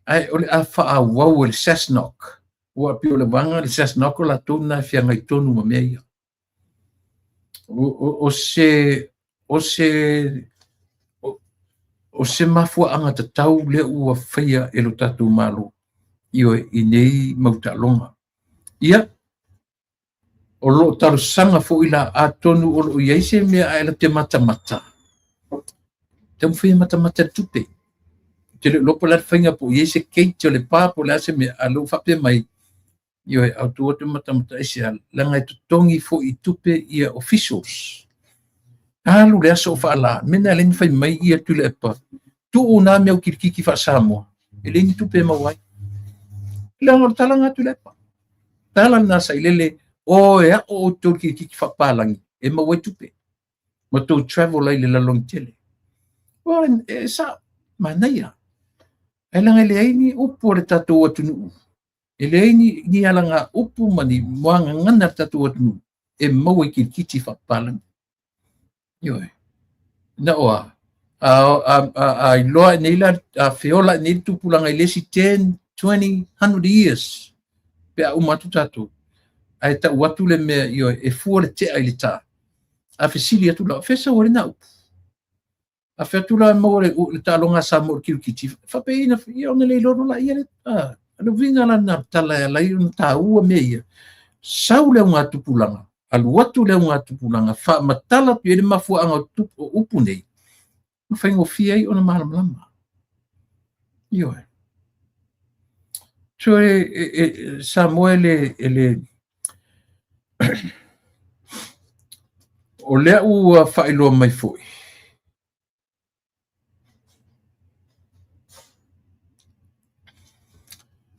Ai o le a wha wau le Cessnock. Ua pio le wanga le Cessnock o la tona fianga i tonu ma mea ia. O se mafua anga tatau le ua whaia e lo tātou malo. Io i nei mautalonga. Ia, o lo taro sanga fo ila a tonu o lo iei se mea aela te mata. Te mwhia mata tupe. Te le lopo la whainga po iei se keiti o le pāpo le ase mea a lo whape mai. Io e au tua te mata ese a langa i tutongi fo i tupe ia officials. Alu le aso o whaala, mena le mwhai mai ia tule e pa. Tu o nā mea o kirikiki wha Samoa. E le ni tupe mawai. Langa talanga tu lepa. Tala na sa ilele o ea o toki ki whapalangi e mawai tupe. Ma tō travel ai le lalong tele. Well, e sa manaia. E langa le aini upu le tatou atunu. E le aini ni alanga upu mani moanga ngana tatou atunu. E mawai ki kiti whapalangi. Yoe. Na oa. A loa neila a feola ni tupulanga ilesi 10, 20, 100 years. Pe a umatu tatu. Ai ta watu le mea io e fua le te ai le ta. A fesili atu la. Fesa wale na upu. A fe atu la mo le ta longa sa mo kiru kiti. Fa pe ina ia ona le loro la ia le. Alo vinga la na tala ya la ia ta ua mea ia. Sau le unga tupulanga. Alu watu le unga tupulanga. Fa matala pi ele mafua anga upu nei. Mawhaingo fia i ona malam. Ioe. So Samuel ele o lea ua whailoa mai foi.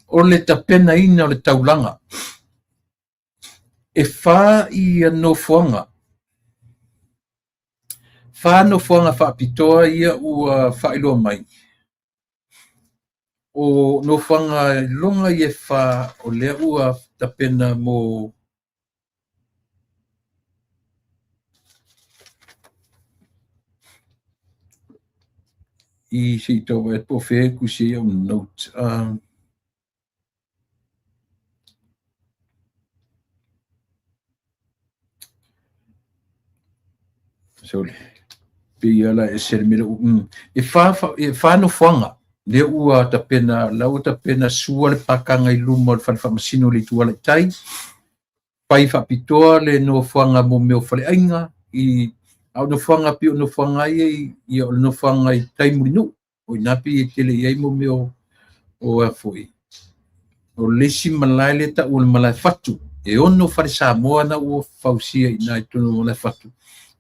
O le tapena ina o le taulanga. E wha i nofuanga. Wha nofuanga whaapitoa ia ua whailoa mai. O nofuanga longa i e wha o lea ua tapena mo i si tō e po whē kusi au note. Sorry. Pia la e sermira. E wha nofuanga. Le ua tapena, lau tapena sua le pakanga i luma le whanwhamasino le tua le tai. Pai whapitoa le nofuanga mo meo whale ainga. I au nofuanga pi o nofuanga i o nofuanga i tai murinu. O inapi e tele iai mo meo o a foi. O lesi malai le ta ua le malai fatu. E ono whare Samoa na ua whausia i nai tono malai fatu.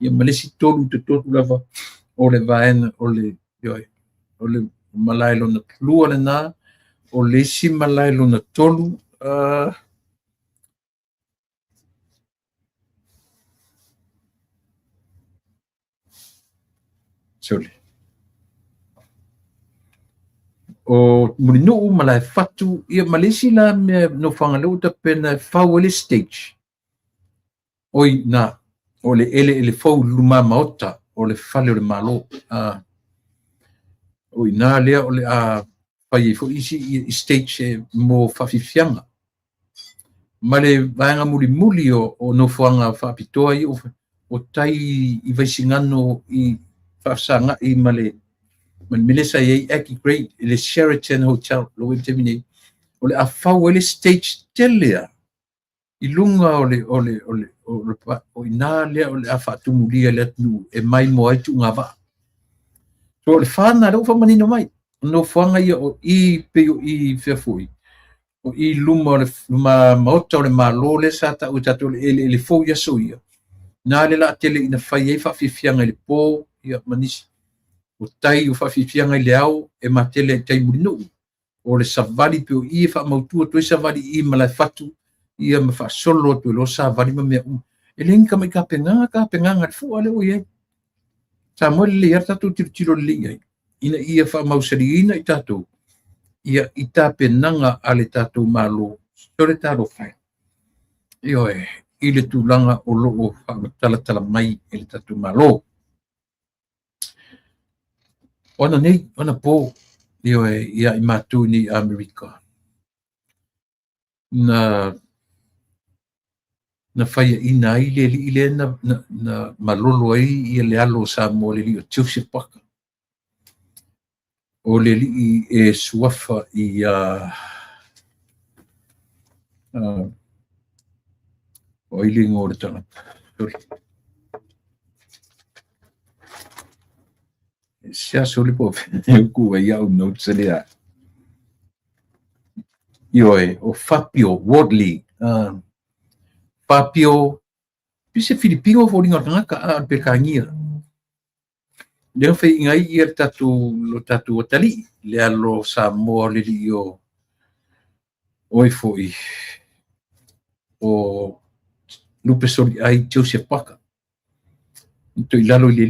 Ia malesi tolu te totu lava o le vaena o le yoi. O le malai lona lua le nā, o lesi malai lona tolu, sorry. O murinu malai fatu, ia malesi la me no whangaleu ta pena whauele stage. Oi na, o le ele fau luma maota, le fale o le malo o ina lea o le pai fo isi stage mo fafifianga ma le vaenga muli o no fuanga faapitoa i o tai i vaisingano i faasanga i male Melissa ye aki great le Sheraton Hotel lo e temine o le afau ele stage telea i lunga o ina lea o le afaatumulia le atu e mai mo ai tu ngava so le fana le ufamanino mai no fuanga ia o i peo i fefui o i luma luma maota o le malo le sa ta utatu le fo ia so ia na le la tele ina fai e faafifianga i le pō ia manisi o tai o faafifianga i le au e matele tai mulino o le savali pe o i faamautua toe savali i ma lai fatu ia ma faasolo atu lo savali ma mea e le inga mai ka pengaga le fua le o iai sa mo le ia tatou tilo le ia ina ia faamausaliina i tatou ia i tapenaga a le tatou malo o le talo fai ioe i le tulaga o loo faamatalatala mai e le tatou malo ona nei ona po ioe ia i matou ni Amerika na faia ina ai le li le na malolo ai ia le alo sa mo le li o Joseph Parker o le li e suafa i o ili ngore tanga sia soli po ku ia o no tselia ioe o Fabio Wardley Fabio pise Filipino fo ringa tanga ka pekangia le fe ngai ia tatu otali le alo sa mo le io oi foi o lupe soli ai Joseph Parker to ilalo le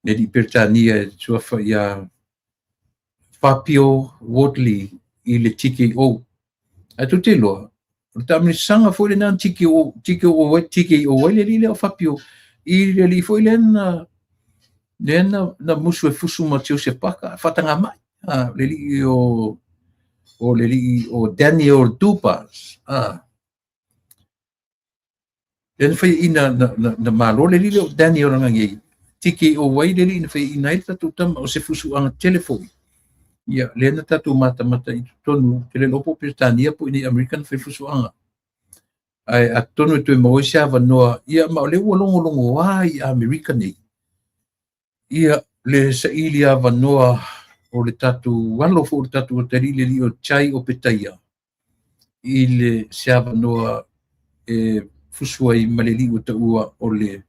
li Britania sua fa ia Fabio Wardley i le TKO atu te loa o tamini sanga foi le nan TKO le li o Fabio i le li foi le na musu e fusu ma Joseph Parker fatanga mai le li o Daniel Dupas le fai ina na malo le li o Daniel ngangi TKO wai le li na fai ina ita tutama o se fusu anga telefoni ia le na tatu mata i tonu te le lopo Britania po ini American fai fusu anga ai a tonu tu mo sia va no ia ma le longo ai American nei ia le sa ilia va no o le tatu walo fo le tatu o teri le li o chai o petaia i le sia va no e fusu ai maleli o ta ua o le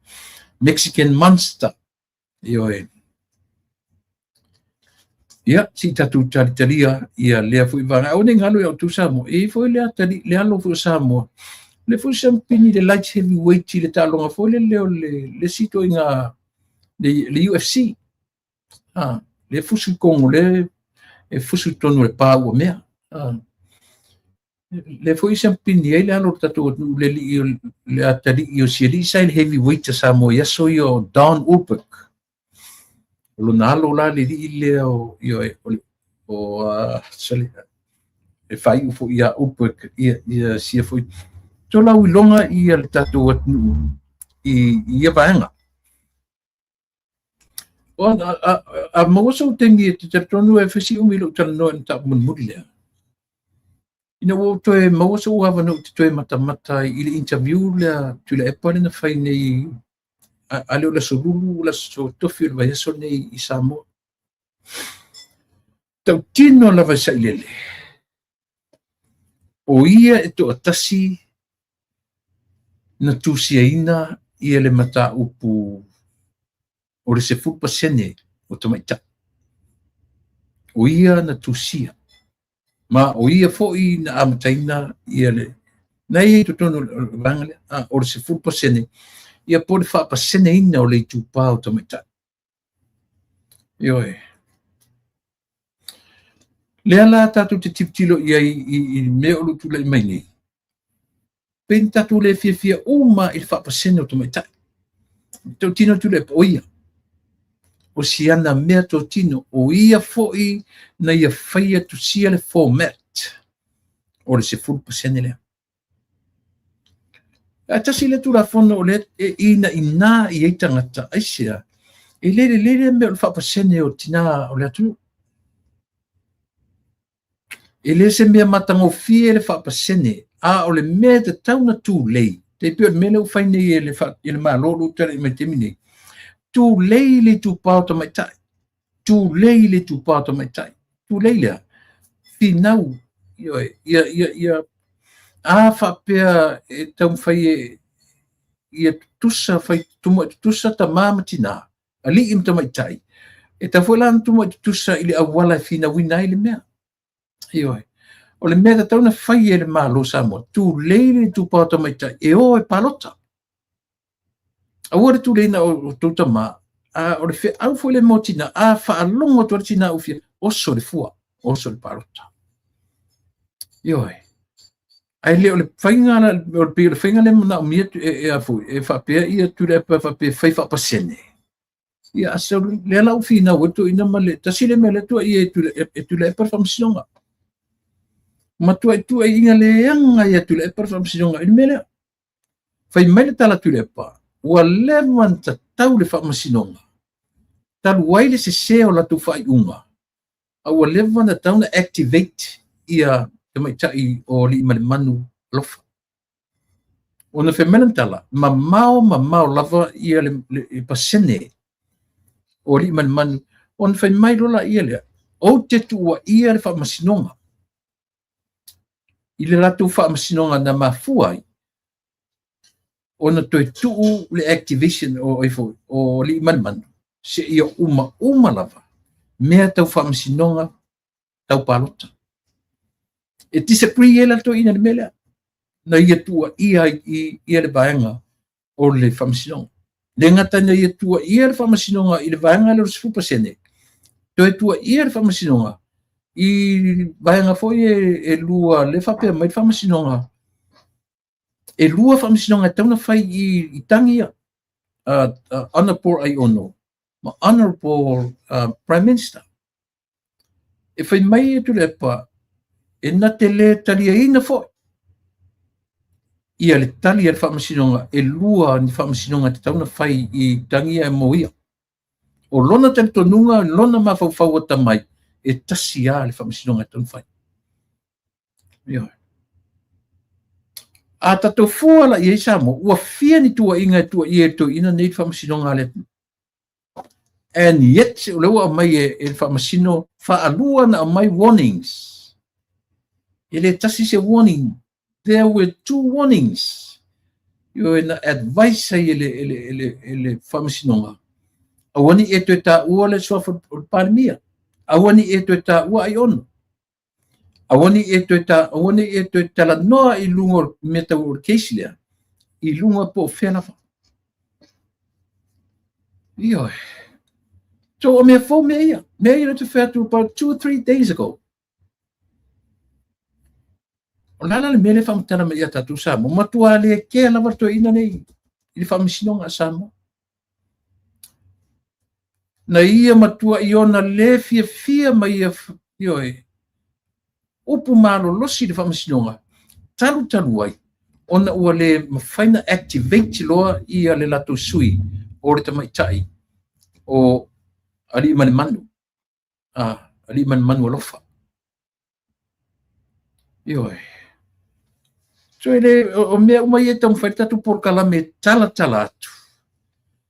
Mexican Monster ioe ia si tatu talia ia le fu va o ne ngalo o tu samo e foi le atali le alo fu samo le fu champini de light heavyweight le talonga fo le sito inga le UFC le fusu kongo le e fusu tonu le pa o mea le foi champini le alo tatu le atali io si le sai heavyweight samo ia so io Don Ulbeck lo nalo la le ile o sali e fai fo ia Ulbeck ia si foi to la wilonga ia le tatu ia vaenga o a mo so tengi te tonu e fesi umilo tano ta munmulia ina wo to e mo so hava no to e mata ile interview la tu la epole na fai nei ale la solulu la so tofi va yeso nei isamo tau tino la va sailele o ia e to atasi na tusiaina ia le mata upu o le se fupa sene o tomaita o ia na tusia ma o ia foi na amataina ia le nei to tono vangale o le se fupa sene ia pole fa pasene ina o le tupa o tomaita ioe le ala tatu te tiptilo ia i me o lutu le mai nei pen tatu le fia uma il fa pasene o tomaita to tino tu le oia o siana mea to tino o ia fo'i na ia whaia tu sia le format o le se 4% lea. A tasi le tura fono o le ina i eitangata aisea e lere mea o le whapasene o tina o le atu. E le se mea matangofie le whapasene a o le mea te tauna tū lei. Te pio le mele u whaine i le malolo tere i me temine. Tu lei le tu pauta mai tai. Tu lei le tu pauta mai tai. Tu lei lea. Finau. Ia a whapea e tau whai ia tusa whai tusa ta mamatina. A li im ta mai tai. E ta whalan tuma tusa ili awala fina wina ili mea. Ioi. O le mea tauna whai e le malo Samoa. Tu lei le tu pauta mai tai. E o e palota. Awara tu leina o tuta ma o le fe au foi le motina a fa longo to tina o fia o so le fua o so le parota yo ai le o le fainga o le fainga le na mi e a foi e fa pe ia tu le fa pe fa pasene ia so le la fina o to ina male ta sile mele to ia tu le performance ma tu inga le anga ia tu le performance il mele fai mele tala tu le pa ua levan ta tau le whamasinonga. Talu waile se o la tu whai unga. A ua levan ta tau na activate ia te maitai o li ima le manu lofa. O na whemelan tala, ma mau lava ia le pasene o li ima le manu. O na whaimai lola ia lea. O te tua ia le whamasinonga. I le ratu whamasinonga na mafuai. Ona toi tuu le activation o li man se ia uma lava mea tau whamasinonga tau palota e disagree ela to ina le mele na ia tua ia le vaenga o le whamasinonga le ngata na ia tua ia le whamasinonga i le vaenga le 10% toi tua ia le whamasinonga i vaenga foi e lua le whapea mai whamasinonga e lua whamisinonga tauna whai i tangia Honorable Aiono, ma Honorable Prime Minister. E whai mai e tu lepa, e na te le talia ina fo. Ia le talia le whamisinonga, e lua ni whamisinonga te tauna whai i tangia e moia. O lona te tonunga, lona mawhau tamai, e tasia le whamisinonga tauna whai. Ia. A tato fuala i Samoa, ua fia ni tua inga tua i to ina nei whamasinonga le. And yet, lewa mai e whamasino, whaalua na mai warnings. Ele tasi se warning. There were 2 warnings. Yo na advice ele whamasinonga. Awani e to ta ua le sofa palmia. Awani e to ta ua ai ono. Awani e to tala noa i lungo meta o keislia i lungo po fena fa. Yo. So me fo me to fair to about 2 or 3 days ago. Olala le mele fam tana me yata tu Samoa matua le ke la varto ina nei i fam sinonga Samoa. Na ia matua i ona le fia mai yo upu malo losi le whamasinonga. Talu ai. Ona ua le mawhaina activate loa ia le lato sui o le tamaitai o ali mani manu. Ali mani manu alofa. Ioi. So ele o mea umai e tamu whaitatu por kalame tala atu.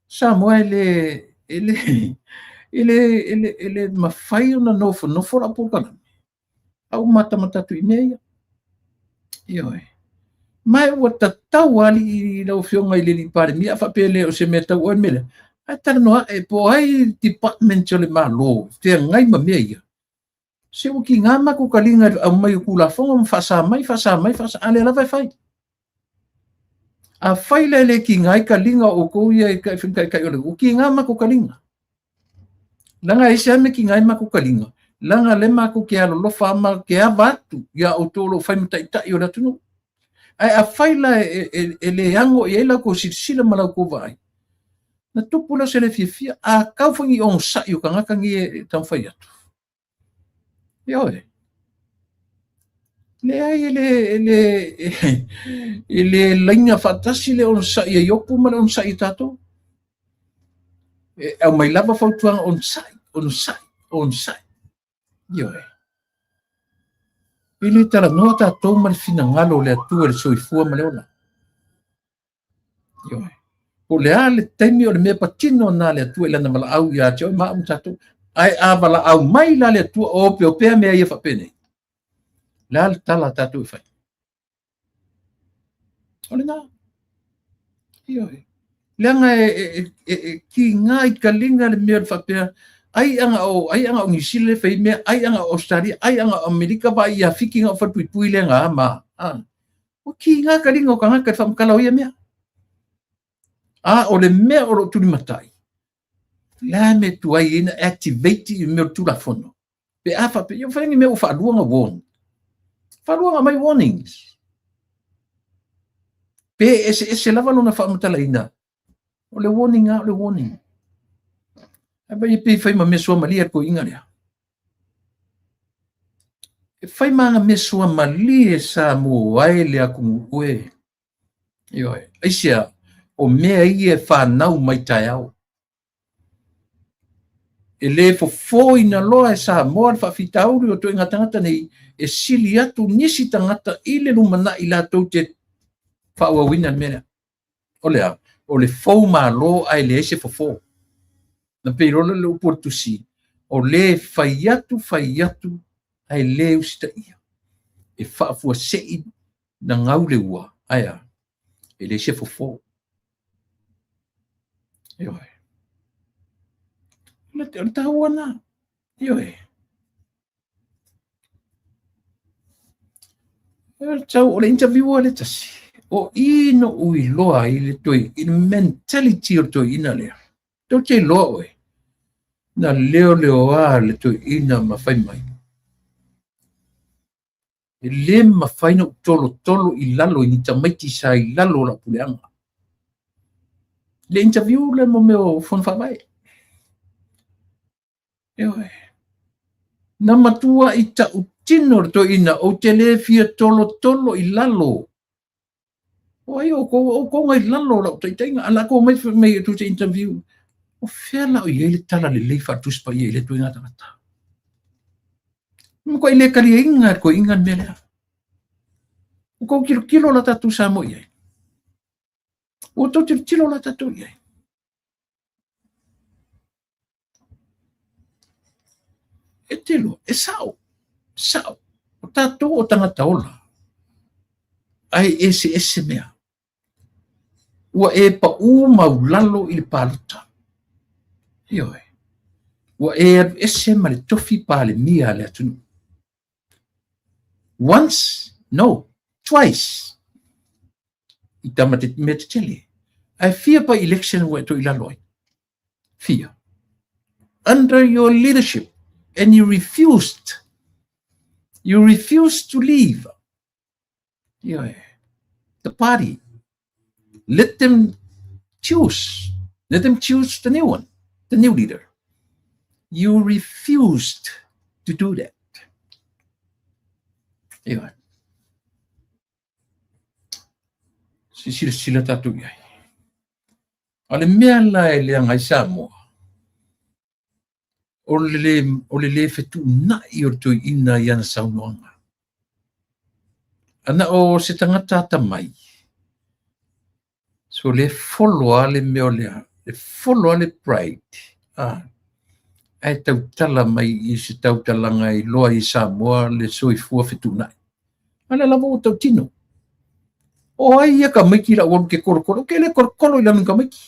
Samoa ele mawhai ona nofo la por kalame. Au mata i mea. Ioi. Mai ua tatau ali i lau fionga i le li pare mia whapele o se mea tau oi mele. Ai tara noa e po ai department o le malo. Te ngai ma mea ia. Se o ki ngā maku kalinga au mai kula fonga whasa mai. Ale la vai fai. A whai le ki ngai kalinga o kou ia i kai whimkai ole. O ki ngā maku kalinga. Langa ese ame ki ngai maku kalinga. Langa le maku ke alo lofa ama ke a vatu. Ia o tolo whai mtai o la tunu. Ai a whaila e le ango i eila ko sila malau ko vai. na tupu la se le fia a kau fangi on sa yu ka ngaka ngi tam fai atu yo le ai le lainga fatasi le on sa ia yopu ma on sa i tato au mai lava fautuanga on sa yo Ili tala noa tātou ma le finagalo le atua le soifua ma le ona. Ioe. O le a le taimi o le mea patino na le atua i lana malaau ia te oi maa tātou. Ai a malaau mai la le atua o pe o pea mea ia whapene. Le a le tala tātou i whai. O le nā. Ioe. Le anga ki ngā i kalinga le mea le whapea. Ai anga o Ngisile fai mea, ai anga o Australia, ai anga o Amerika ba ia fiki ngā whatui le ngā ma. O ki ngā karinga o ka ngā kai whamkala o ia mea. O le mea o lo turi matai. La me tuai ina activate i mea tula fono. Pe a whape, ia whaingi mea o whaaluanga warning. Whaaluanga mai warnings. Pe ese lava lona whaamatala ina. O le warning o le warning. Aba i pe fai ma mesua malia ko inga lea. E fai ma nga mesua malia sa mo ai lea kungu ue. Ioe. Aisia, o mea i e whanau mai tai au. E le fo ina loa e sa moa le whawhitauri o toi ngā tangata nei e sili atu nisi tangata i le lumana i la tau te whaua mea. O lea, o le fau ma lo ai le ese fo. Na peirola le uportusi o le fai atu ai le usita ia e whaafua sei na ngau le ua aia e le se fofo ioe le te taua na ioe tau o le interview o le tasi o ino ui loa i le toi i mentality o toi ina lea tau te loa oe na leo a le toi ina mawhai mai. E le mawhai na tolo i lalo i nita maiti sa i lalo la puleanga. Le interview le mo meo fon whawai. Eoe. Na matua i ta utino le toi ina o te le fia tolo i lalo. O ai o ko ngai lalo la taitainga ala ko mai tu te interview. O fela o iele tala le leifa tuspa iele tu inga tangata. Ko ile kali inga ko inga mele. Ko kilo la tatu sa mo ie. O to kilo la tatu ie. E telo, e sao. O tatu o tangata ola. Ai ese mea. Ua e pa maulalo i le paluta. Ioe. Ua ese ma le tofi pa le mia le atunu. Once, no, twice. I tama te me te tele. Ai fia pa election ua to ilaloi. Fia. Under your leadership, and you refused to leave. Ioe. The party. Let them choose the new one. The new leader. You refused to do that. Ewan. Sila tatu yai. Ale mea lai le ngai Samoa. O le fetu na i o tui ina iana saunoanga. Ana o se tangata tamai. So le follow ale mea lea. Le follow ale pride. Ai tautala mai i se tautalanga i loa i Samoa le soifua fetuna. Ala lava o tautino. O ai ia ka maiki la wonu ke korokoro. Ke le korokoro i la minka maiki.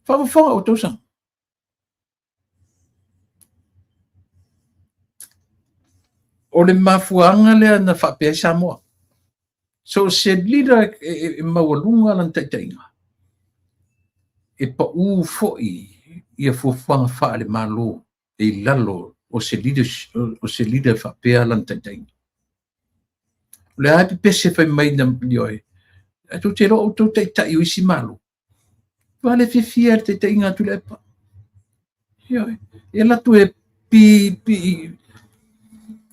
Whawawhawa o tausang. O le mafuanga lea na whapea i Samoa. So se leader e mawalunga lan taitainga. E pa foi ia fuafanga wha le malo e lalo o se leader whapea lan taitainga. Le api pese whai mai na lioe. A tu te roa o tau taitai o isi malo. Vale fifia te inga tu le pa. Yo, ela tu e pi.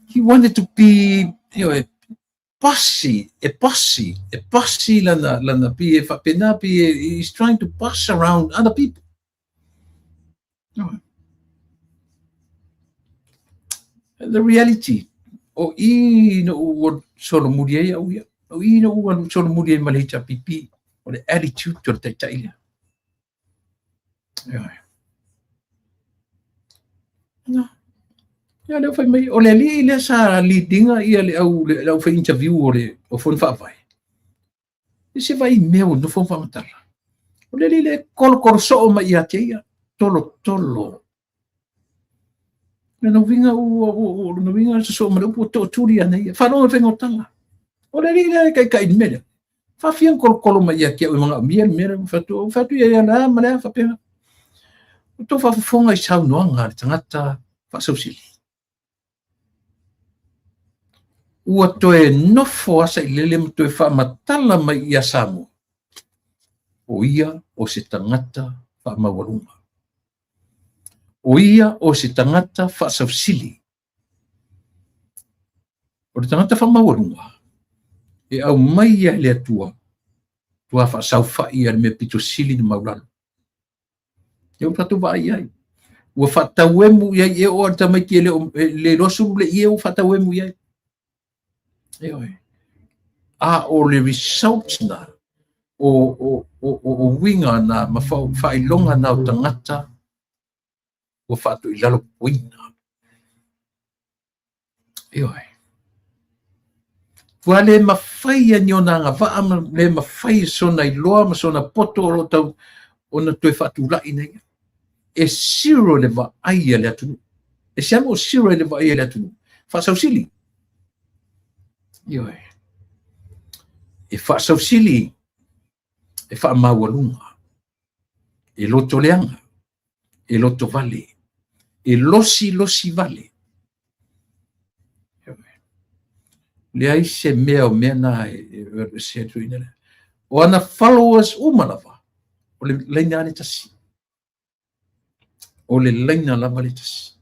He wanted to be, passy lana pi e whapena pi he's trying to pass around other people. The reality, o I no ua solo muri ai au ia, o I no ua solo muri ai malita pipi, o the attitude to the tailia. No. Ya le fai mai o le ali le sa leadinga ia le au fai interview o fon fa vai. Se vai meu no fon fa matala. O le le kol so mai ia tia tolo. No vinga no vinga so ma po to turi ana ia. Fa no vengo tala. O le le kai mele. Fa fian kol mai ia tia o mga miel fa tu ia na ma le fa pena. To fa fonga I sau no nga tangata fa so sili. Ua toe nofo asa I lele ma toe wha matala mai ia Samoa. O ia o se tangata wha mawarunga. O ia o se tangata wha sausili. O le tangata wha mawarunga. E au mai ia le atua. Tua wha sauwha ia me pito sili ni mauralo. E o patu wa ai. Ua wha tauemu ia e o ata mai ki le rosu le ia o wha tauemu ia. A o le results na o winga na whailonga na o tangata o whatu I lalo puina. Kua le mawhai ni o nga waa le mawhai sona I loa ma sona poto o tau o na tue whatu lai nei. E siro le wa aia le atunu. E siamo o siro le wa aia le atunu. Whasau sili. E whaasau sili, e wha mawalunga, e loto leanga, e loto vale, e losi vale. Le ai se mea o mea na e se tu inele. O ana followers umalawa, o le leina le tasi. O le leina lava le tasi.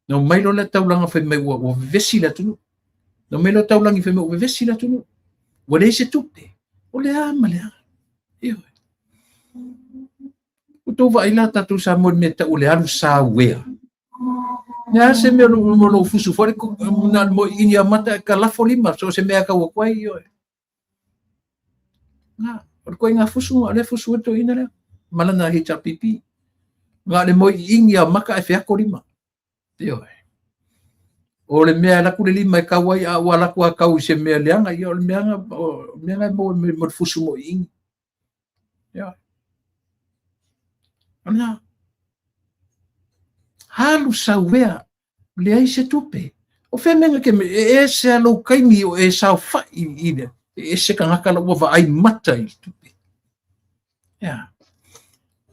No mailo le taulanga whai mai o vesi la tunu. No mailo taulangi whai mai o vesi la tunu. Wale se tupe. O le ama le ama. O tō wa ila tatu sa mo me ta o le alu sa wea. Nga se me lo fusu fore na mo ini amata ka lafo lima so se mea ka o kwai yo. Nga, o koe nga fusu ale fusu to ina le. Malana hi cha pipi. Nga le mo ini amaka e fiako lima. Yo. O le mea la kule lima ka wai a wala kwa ka se mea leanga yo le mea mo fusu mo ini. Ya. Ana. Halu sa wea le ai se tupe. O fe menga ke e se alo kaimi o e sa fa ine. E se ka ngaka la wa ai mata I tupe. Ya.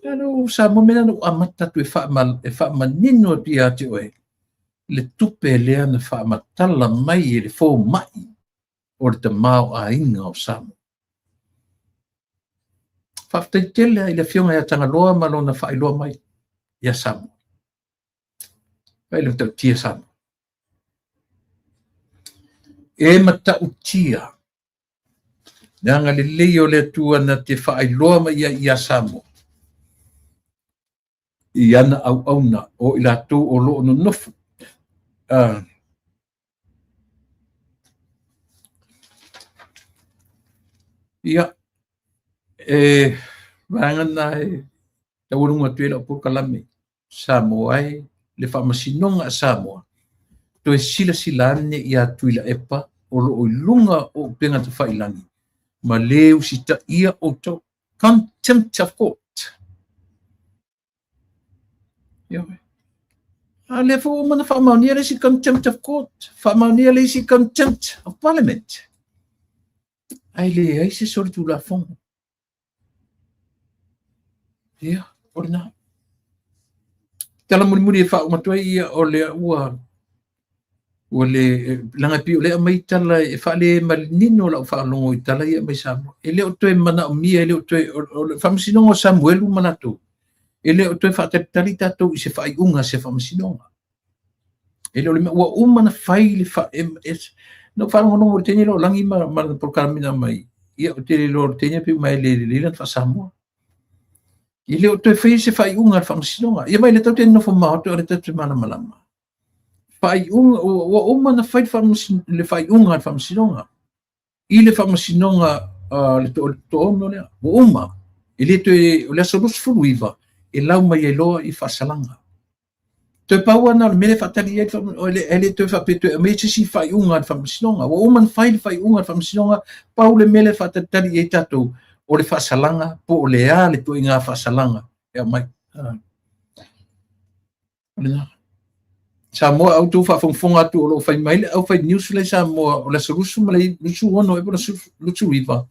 Ano sa mo mena no amata tu e fa manino dia te oe. Le tupe le ana fa matala mai le fo mai. O te mau a inga o Samoa. Whaftai tele I le fionga ia tanga loa malona whailoa mai ia Samoa. Vai le tau tia Samoa. E mata utia. Nanga le leo le tua na te whailoa mai ia Samoa. I ana au auna o ila tō o loo no nofu. Ia. Vangana taurunga tuela po kalame Samoa ai le whamasinonga a Samoa to e silane ia tuila epa o lo lunga o penga te whailangi ma leu si ta ia o to contempt of court. Ia a le fo mana whamaunia le si contempt of court whamaunia le si contempt of parliament ai le ai se sori tu la fonga. Ia, orina. Tala muri e wha umatua ia o le ua le langa pi le mai tala e fa le malnino la fa longo i tala ia mai Samoa ele o toe mana o mia ele o toe o famsinonga Samuel manatu ele o toe fa tali tatou i se fa iunga se famsinonga ele o le ua umana fai le fa ms no fa longo teni lo langi ma programina mai ia o te lo teni pi mai le fa Samoa ele o toe fai se fa iunga famsinonga ia mai le tau teni no fo ma o le tatu mana malama fai o mana fai le fai unga famsinonga ile famsinonga le to no le o uma ile te le solus fuluiva e lau mai e loa i fasalanga te pauana le mele fatali e ele te fa petu me si fai unga famsinonga o uma fai unga famsinonga pau le mele fatali e tato o le fasalanga po le ale to inga fasalanga e mai Samoa au tu fa fonga tu lo fai mai au fai news le Samoa o la solution mai lusu ono e por lusu riva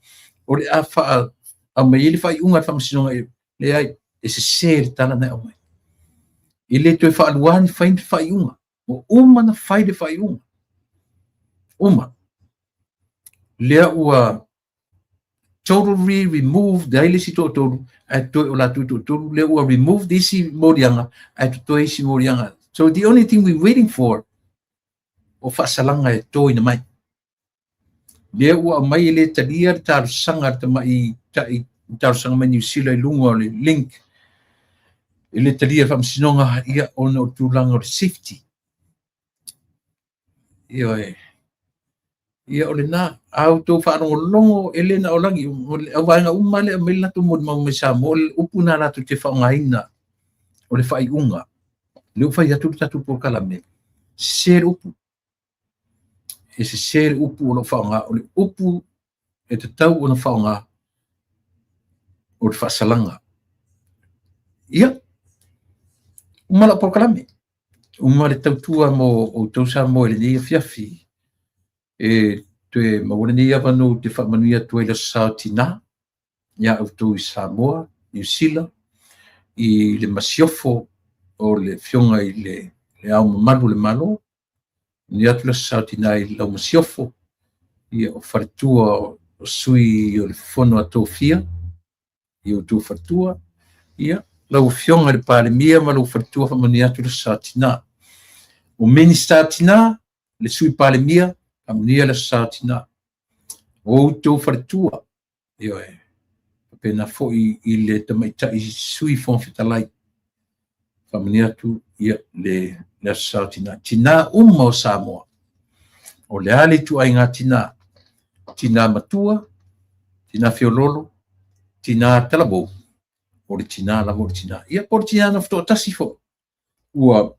o le afa a mai le fai unga famsinonga le ai e se ser tana na mai ile tu fa luan fai unga o uma na fai de fai unga uma le ua totally remove daily si to to la tu le ua remove this morianga at to isi morianga. So the only thing we're waiting for o fasalanga e to ina mai. Le ua mai le talia tar sanga te mai tar sanga mai New Zealand lungo le link. Le talia famsinonga ia ono tulanga safety. Ia ole na auto fa longo elena olangi o vanga umale mela to mod mau mesa mol upuna la tu te fa ngaina ole fa iunga le fa ya tu tatu por kala me ser upu ese ser upu lo fa nga ole upu e te tau ona fa nga o fa salanga ia umala por kala me umale tau tua mo o tau sa mo le ia fiafi e te mawani ia vanu te whamanuia tuaila Sautina ia autu i Samoa, New Zealand i le masiofo o le fionga i le au mamalu le malo ni atu le Sautina i lau masiofo i o wharitua o sui o le fono a tōwhia i o tū wharitua ia lau fionga le pāle mia ma lau wharitua whamani atu le Sautina o meni Sautina le sui pāle mia Amunia la Sautina o to fartua io e pena foi il tamaita i sui fon fitalai famnia tu ia le la Sautina tina ummo Samoa o le ali tu ai ngatina tina matua tina fiololo tina talabo o le tina la mortina ia portina no fto tasifo ua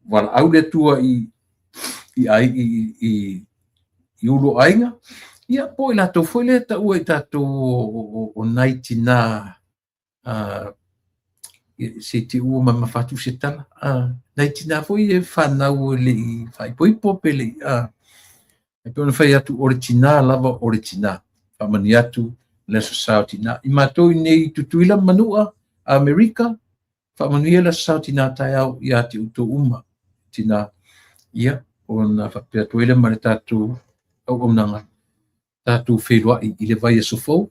wala aule tua i ulo ainga ia po la to foi le ta ua tato o naitina se te ua ma fatu se tala naitina foi e fanau le fai poi popele e pe ona fai atu original lava original famani atu le Sautina i matou nei tutuila manua Amerika famani le Sautina tai au ia te uto uma tina ia ona fapeatuele ma le tatou auaunaga tatou feilua i le vai e sofou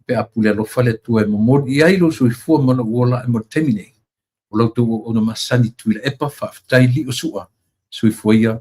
pe apule alofa le atua e momoli i ai lo soifua ma lou ola e mo terminate o lautou ona masani tuila epa faafetai li o suʻa soifua ia